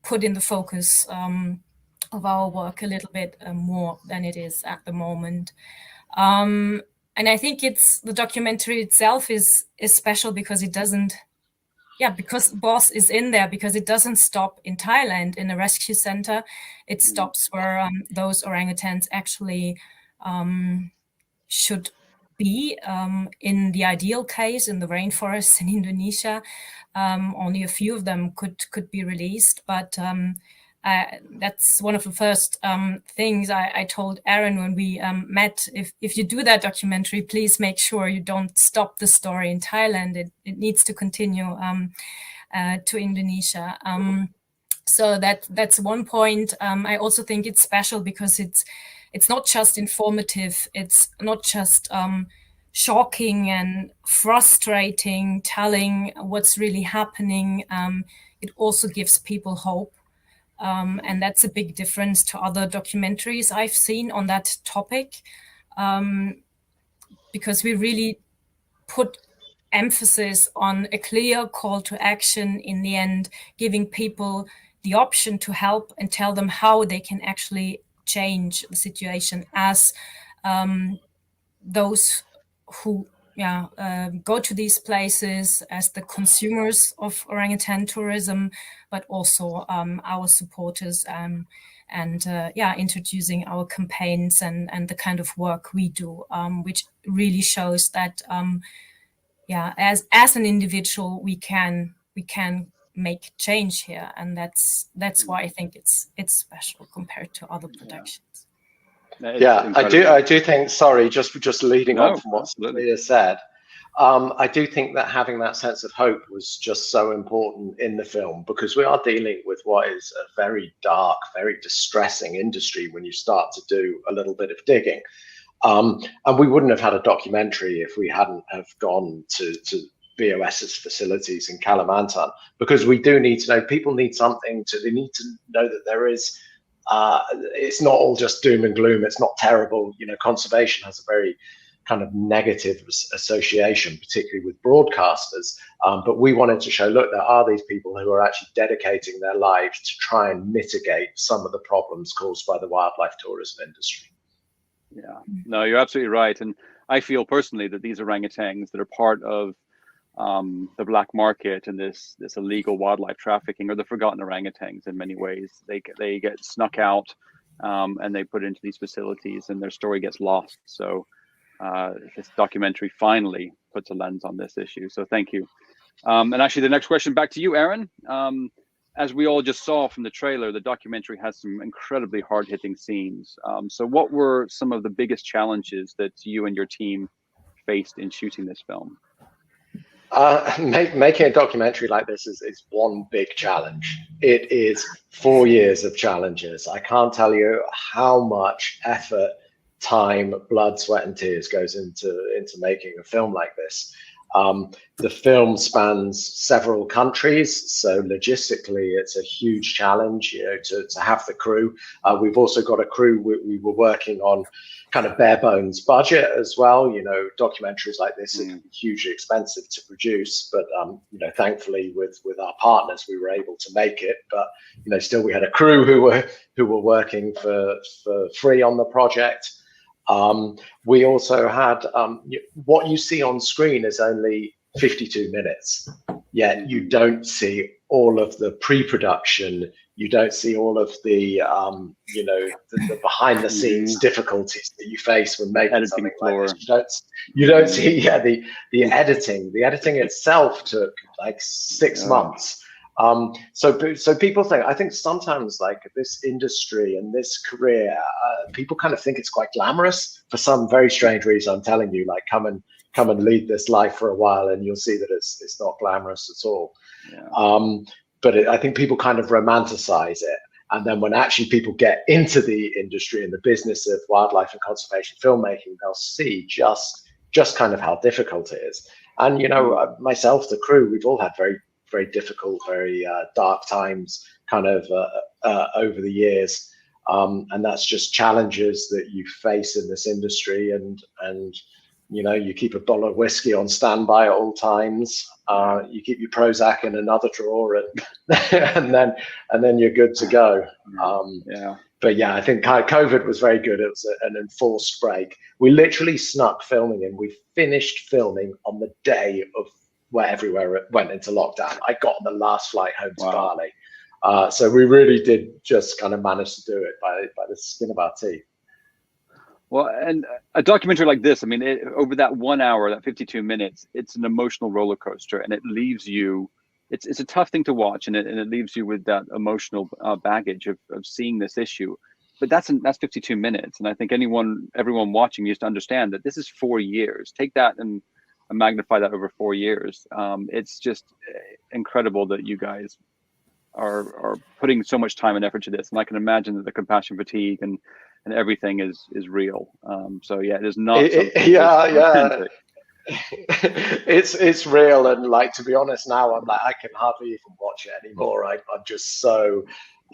put in the focus of our work a little bit more than it is at the moment. And I think the documentary itself is special because it doesn't, because BOS is in there, because it doesn't stop in Thailand in a rescue center. It stops where those orangutans actually should be. In the ideal case, in the rainforests in Indonesia, only a few of them could be released, but that's one of the first things I told Aaron when we met. If you do that documentary, please make sure you don't stop the story in Thailand. It needs to continue to Indonesia. So that's one point. I also think it's special because it's not just informative. It's not just shocking and frustrating, telling what's really happening. It also gives people hope. And that's a big difference to other documentaries I've seen on that topic, because we really put emphasis on a clear call to action in the end, giving people the option to help and tell them how they can actually change the situation as those who go to these places, as the consumers of orangutan tourism, but also our supporters, and introducing our campaigns and the kind of work we do, which really shows that as an individual we can make change here, and that's why I think it's special compared to other productions. I do think, sorry, just leading on from what Samboja said, I do think that having that sense of hope was just so important in the film, because we are dealing with what is a very dark, very distressing industry when you start to do a little bit of digging. And we wouldn't have had a documentary if we hadn't have gone to BOS's facilities in Kalimantan, because we do need to know, people need something they need to know that there is, it's not all just doom and gloom. It's not terrible. You know, conservation has a very kind of negative association, particularly with broadcasters. But we wanted to show, look, there are these people who are actually dedicating their lives to try and mitigate some of the problems caused by the wildlife tourism industry. Yeah, no, you're absolutely right. And I feel personally that these orangutans that are part of the black market and this illegal wildlife trafficking are the forgotten orangutans in many ways. They get snuck out and they put into these facilities, and their story gets lost. So this documentary finally puts a lens on this issue. So thank you. And actually, the next question back to you, Aaron. As we all just saw from the trailer, the documentary has some incredibly hard-hitting scenes. So what were some of the biggest challenges that you and your team faced in shooting this film? Making a documentary like this is one big challenge. It is 4 years of challenges. I can't tell you how much effort, time, blood, sweat, and tears goes into making a film like this. The film spans several countries, so logistically it's a huge challenge, you know, to have the crew. We've also got a crew. We were working on kind of bare bones budget as well. You know, documentaries like this are hugely expensive to produce, but you know, thankfully with our partners we were able to make it. But you know, still we had a crew who were working for free on the project. We also had what you see on screen is only 52 minutes, yet you don't see all of the pre-production. You don't see all of the you know, the behind the scenes difficulties that you face when making something like this. You don't see the editing. The editing itself took like 6 months. So people think, I think sometimes like this industry and this career, people kind of think it's quite glamorous for some very strange reason. I'm telling you, like come and lead this life for a while and you'll see that it's not glamorous at all. But I think people kind of romanticize it. And then when actually people get into the industry and the business of wildlife and conservation filmmaking, they'll see just kind of how difficult it is. And, you know, myself, the crew, we've all had very, very difficult, very dark times kind of over the years. And that's just challenges that you face in this industry. And you know, you keep a bottle of whiskey on standby at all times. You keep your Prozac in another drawer, and then you're good to go. But yeah, I think COVID was very good. It was an enforced break. We literally snuck filming in. We finished filming on the day of where everywhere went into lockdown. I got on the last flight home to Bali. So we really did just kind of manage to do it by the skin of our teeth. Well, and a documentary like this, I mean, over that 1 hour, that 52 minutes, it's an emotional roller coaster, and it leaves you, it's a tough thing to watch, and it leaves you with that emotional baggage of seeing this issue. But that's 52 minutes, and I think everyone watching needs to understand that this is 4 years. Take that and magnify that over 4 years. It's just incredible that you guys are putting so much time and effort to this, and I can imagine that the compassion fatigue and everything is real. So yeah, it is not. It's real, and like, to be honest, now I'm like, I can hardly even watch it anymore. I'm just so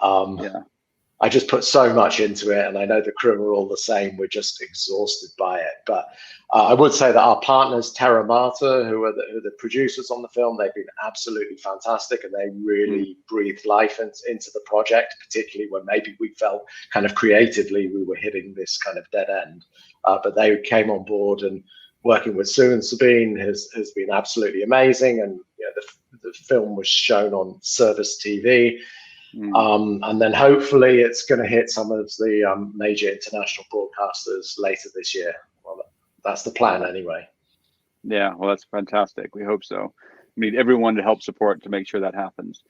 I just put so much into it, and I know the crew are all the same. We're just exhausted by it. But I would say that our partners, Terra Mata, who are the producers on the film, they've been absolutely fantastic, and they really breathed life into the project, particularly when maybe we felt kind of creatively we were hitting this kind of dead end. But they came on board, and working with Sue and Sabine has been absolutely amazing. And the film was shown on Service TV. And then hopefully it's going to hit some of the major international broadcasters later this year. Well, that's the plan anyway. Yeah, well, that's fantastic. We hope so. We need everyone to help support to make sure that happens.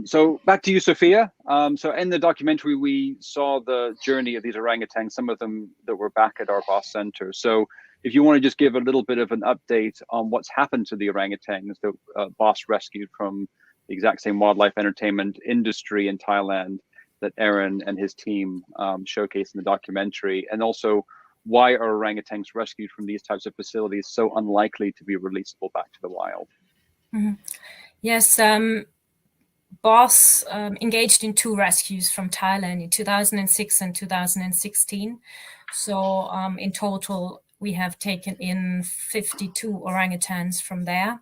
So back to you, Sophia. So in the documentary, we saw the journey of these orangutans, some of them that were back at our BOS Center. So if you want to just give a little bit of an update on what's happened to the orangutans that BOS rescued from the exact same wildlife entertainment industry in Thailand that Aaron and his team showcased in the documentary, and also why are orangutans rescued from these types of facilities so unlikely to be releasable back to the wild? Yes, BOS engaged in 2 rescues from Thailand in 2006 and 2016. So in total, we have taken in 52 orangutans from there.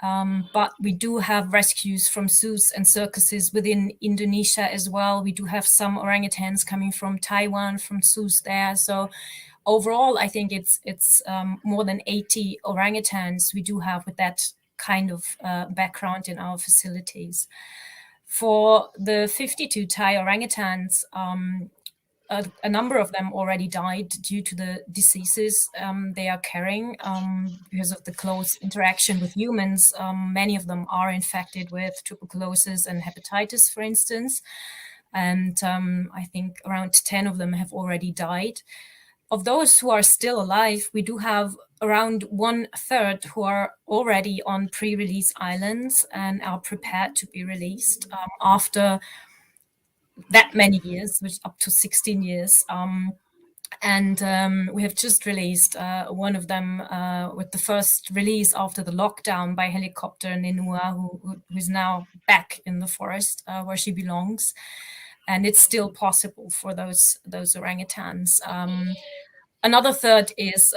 But we do have rescues from zoos and circuses within Indonesia as well. We do have some orangutans coming from Taiwan, from zoos there. So overall, I think it's more than 80 orangutans we do have with that kind of background in our facilities. For the 52 Thai orangutans, a number of them already died due to the diseases they are carrying because of the close interaction with humans. Many of them are infected with tuberculosis and hepatitis, for instance. And I think around 10 of them have already died. Of those who are still alive, we do have around 1/3 who are already on pre-release islands and are prepared to be released after that many years, which up to 16 years. And we have just released one of them with the first release after the lockdown by helicopter, Nenua, who is now back in the forest where she belongs. And it's still possible for those orangutans. Another third is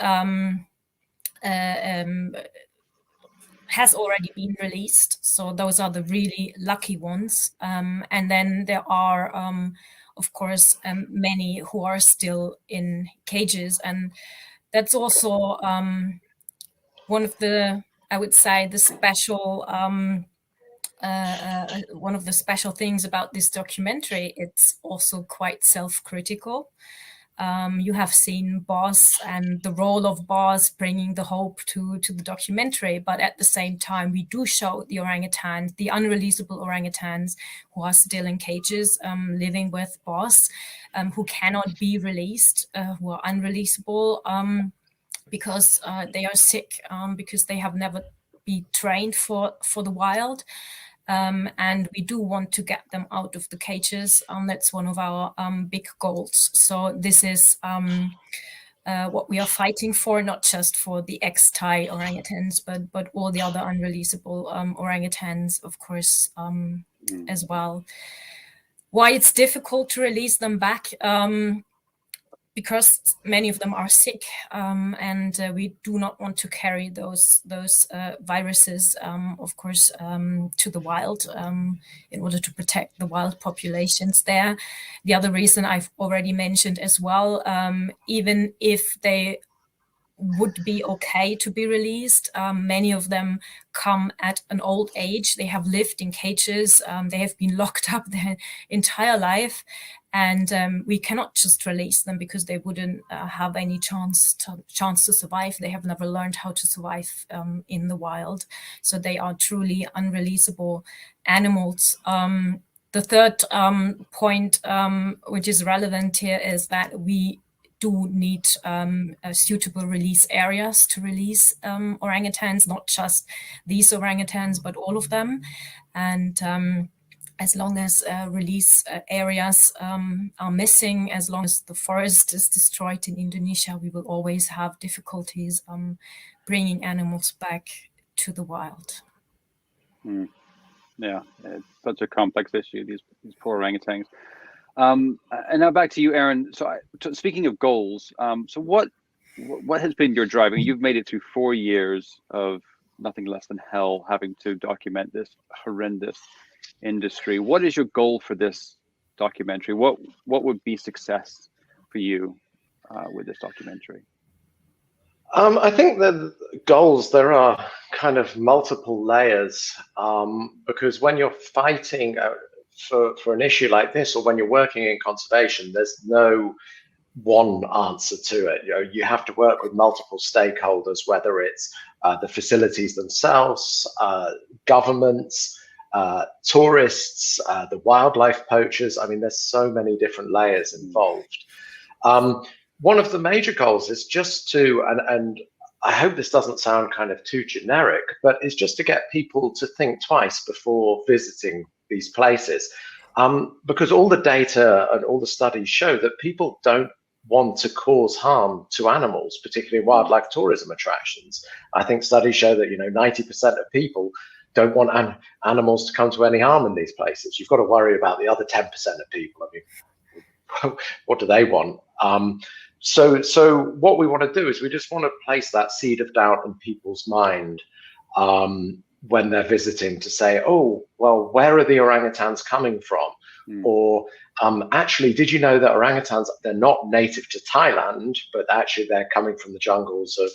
has already been released. So those are the really lucky ones. And then there are, of course, many who are still in cages. And that's also one of the, I would say, the special, one of the special things about this documentary. It's also quite self-critical. You have seen BOS and the role of BOS bringing the hope to the documentary, but at the same time, we do show the orangutans, the unreleasable orangutans who are still in cages, living with BOS, who cannot be released, who are unreleasable because they are sick, because they have never been trained for the wild. And we do want to get them out of the cages. That's one of our big goals. So this is what we are fighting for, not just for the ex-Thai orangutans, but all the other unreleasable orangutans, of course, as well. Why it's difficult to release them back? Because many of them are sick, and we do not want to carry those viruses, of course, to the wild in order to protect the wild populations there. The other reason I've already mentioned as well, even if they would be okay to be released, many of them come at an old age. They have lived in cages. They have been locked up their entire life. And we cannot just release them because they wouldn't have any chance to survive. They have never learned how to survive in the wild. So they are truly unreleasable animals. The third point, which is relevant here, is that we do need suitable release areas to release orangutans, not just these orangutans, but all of them. And as long as release areas are missing, as long as the forest is destroyed in Indonesia, we will always have difficulties bringing animals back to the wild. Yeah, it's such a complex issue, these poor orangutans. And now back to you, Aaron. So speaking of goals, so what has been your driving? You've made it through 4 years of nothing less than hell, having to document this horrendous industry. What is your goal for this documentary? What would be success for you with this documentary? I think the goals, there are kind of multiple layers, because when you're fighting for an issue like this, or when you're working in conservation, there's no one answer to it. You have to work with multiple stakeholders, whether it's the facilities themselves, governments, tourists, the wildlife poachers. I mean, there's so many different layers involved. One of the major goals is just to, and I hope this doesn't sound kind of too generic, but it's just to get people to think twice before visiting these places. Because all the data and all the studies show that people don't want to cause harm to animals, particularly wildlife tourism attractions. I think studies show that 90% of people don't want animals to come to any harm in these places. You've got to worry about the other 10% of people. I mean, what do they want? So what we want to do is we just want to place that seed of doubt in people's mind when they're visiting, to say, oh, well, where are the orangutans coming from? Or actually, did you know that orangutans, they're not native to Thailand, but actually they're coming from the jungles of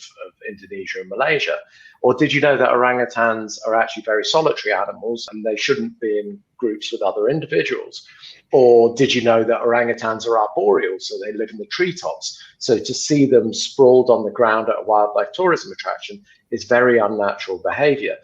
Indonesia and Malaysia? Or did you know that orangutans are actually very solitary animals and they shouldn't be in groups with other individuals? Or did you know that orangutans are arboreal, so they live in the treetops? So to see them sprawled on the ground at a wildlife tourism attraction is very unnatural behavior.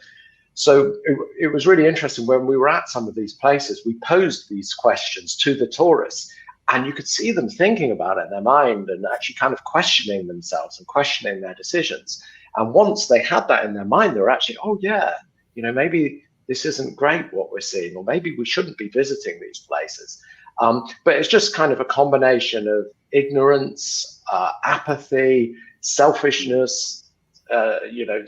So it was really interesting when we were at some of these places, we posed these questions to the tourists, and you could see them thinking about it in their mind and actually kind of questioning themselves and questioning their decisions. And once they had that in their mind, they were actually, oh yeah, maybe this isn't great what we're seeing, or maybe we shouldn't be visiting these places. But it's just kind of a combination of ignorance, apathy, selfishness,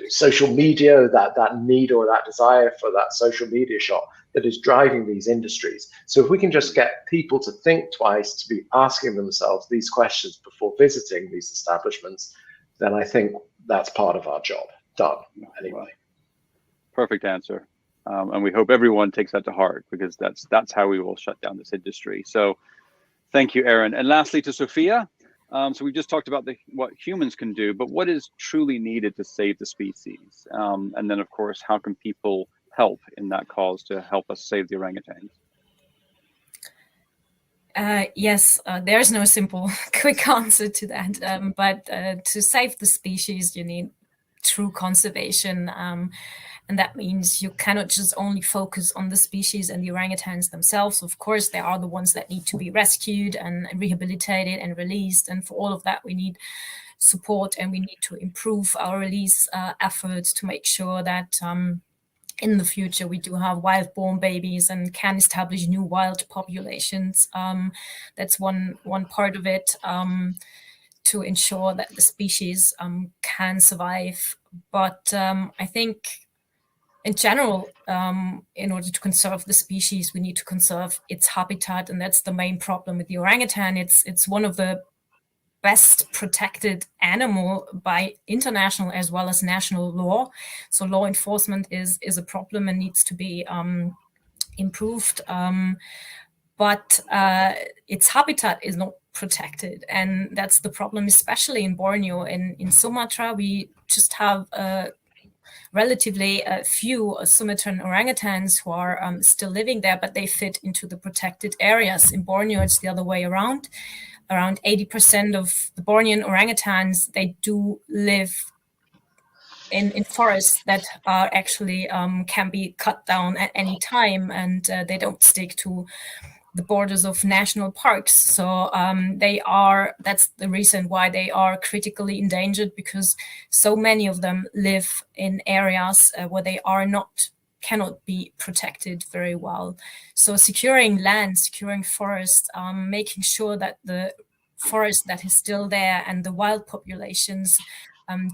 social media, that need or that desire for that social media shot that is driving these industries. So if we can just get people to think twice, to be asking themselves these questions before visiting these establishments, then I think that's part of our job done anyway. Perfect answer. And we hope everyone takes that to heart, because that's how we will shut down this industry. So thank you, Aaron. And lastly, to Sophia. So we've just talked about what humans can do, but what is truly needed to save the species? And then, of course, how can people help in that cause to help us save the orangutans? Yes, there's no simple, quick answer to that. But to save the species, you need true conservation. And that means you cannot just only focus on the species and the orangutans themselves. Of course, they are the ones that need to be rescued and rehabilitated and released. And for all of that, we need support, and we need to improve our release efforts to make sure that in the future we do have wild-born babies and can establish new wild populations. That's one part of it, to ensure that the species can survive. But I think in general, in order to conserve the species, we need to conserve its habitat, and that's the main problem with the orangutan. It's one of the best protected animal by international as well as national law. So law enforcement is a problem and needs to be improved. But its habitat is not protected, and that's the problem, especially in Borneo. In Sumatra, we just have relatively few Sumatran orangutans who are still living there, but they fit into the protected areas. In Borneo, it's the other way around. Around 80% of the Bornean orangutans, they do live in forests that are actually can be cut down at any time, and they don't stick to the borders of national parks. So that's the reason why they are critically endangered, because so many of them live in areas where they cannot be protected very well. So securing land, securing forests, making sure that the forest that is still there and the wild populations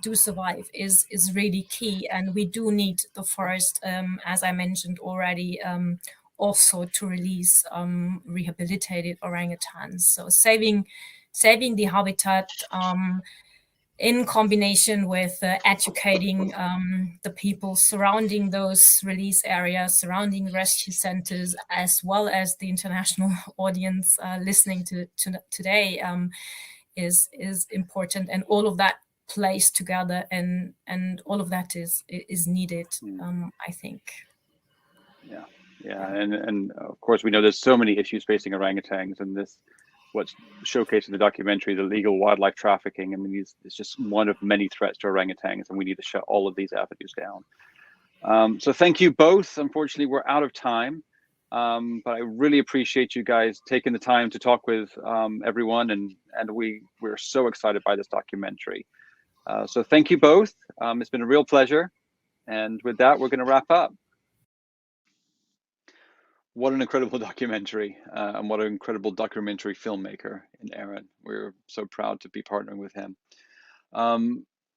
do survive is really key. And we do need the forest, as I mentioned already, also to release rehabilitated orangutans. So saving the habitat in combination with educating the people surrounding those release areas, surrounding rescue centers, as well as the international audience listening to today is important. And all of that plays together, and all of that is needed, I think. Yeah, and of course we know there's so many issues facing orangutans, and this, what's showcased in the documentary, the illegal wildlife trafficking. I mean, it's just one of many threats to orangutans, and we need to shut all of these avenues down. So thank you both. Unfortunately, we're out of time, but I really appreciate you guys taking the time to talk with everyone, and we're so excited by this documentary. So thank you both. It's been a real pleasure, and with that, we're going to wrap up. What an incredible documentary, and what an incredible documentary filmmaker in Aaron. We're so proud to be partnering with him.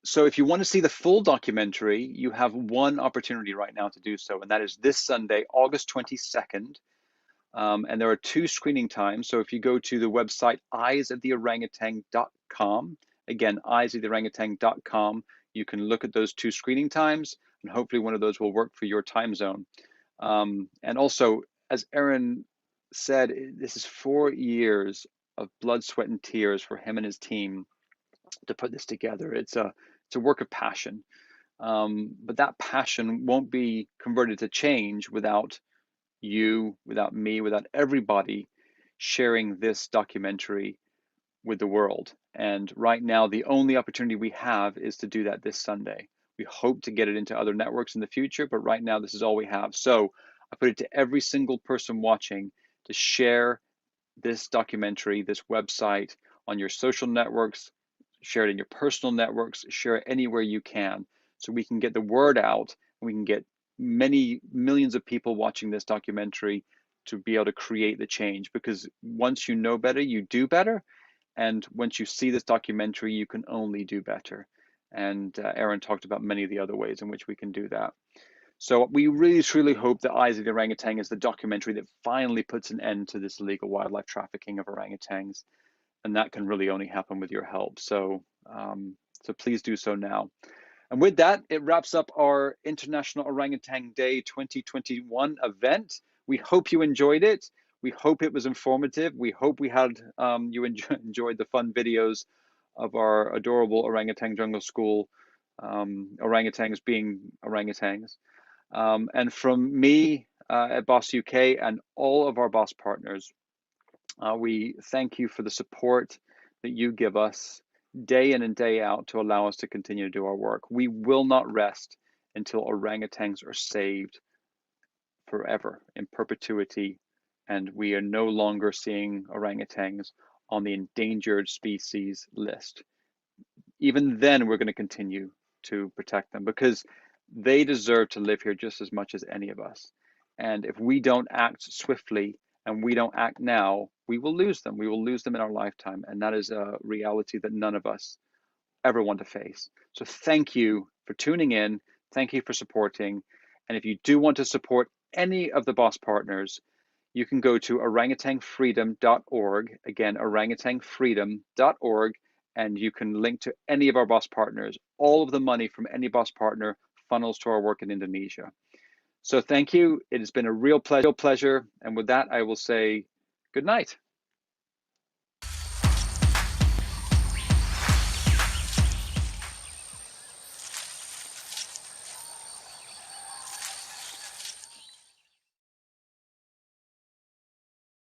So if you want to see the full documentary, you have one opportunity right now to do so, and that is this Sunday, August 22nd. And there are 2 screening times. So if you go to the website eyesoftheorangutan.com, again, eyesoftheorangutan.com, you can look at those 2 screening times, and hopefully one of those will work for your time zone. And also, as Aaron said, this is 4 years of blood, sweat, and tears for him and his team to put this together. It's a work of passion, but that passion won't be converted to change without you, without me, without everybody sharing this documentary with the world. And right now, the only opportunity we have is to do that this Sunday. We hope to get it into other networks in the future, but right now, this is all we have. So I put it to every single person watching to share this documentary, this website on your social networks, share it in your personal networks, share it anywhere you can, so we can get the word out, and we can get many millions of people watching this documentary to be able to create the change. Because once you know better, you do better. And once you see this documentary, you can only do better. And Aaron talked about many of the other ways in which we can do that. So we really, truly hope that Eyes of the Orangutan is the documentary that finally puts an end to this illegal wildlife trafficking of orangutans. And that can really only happen with your help. So, so please do so now. And with that, it wraps up our International Orangutan Day 2021 event. We hope you enjoyed it. We hope it was informative. We hope we had you enjoyed the fun videos of our adorable orangutan jungle school, orangutans being orangutans. And from me at BOS UK and all of our BOS partners, we thank you for the support that you give us day in and day out to allow us to continue to do our work. We will not rest until orangutans are saved forever, in perpetuity, and we are no longer seeing orangutans on the endangered species list. Even then, we're going to continue to protect them, because they deserve to live here just as much as any of us. And if we don't act swiftly and we don't act now, we will lose them. We will lose them in our lifetime. And that is a reality that none of us ever want to face. So thank you for tuning in. Thank you for supporting. And if you do want to support any of the BOS partners, you can go to orangutanfreedom.org. Again, orangutanfreedom.org. And you can link to any of our BOS partners. All of the money from any BOS partner funnels to our work in Indonesia. So thank you. It has been a real pleasure. And with that, I will say good night.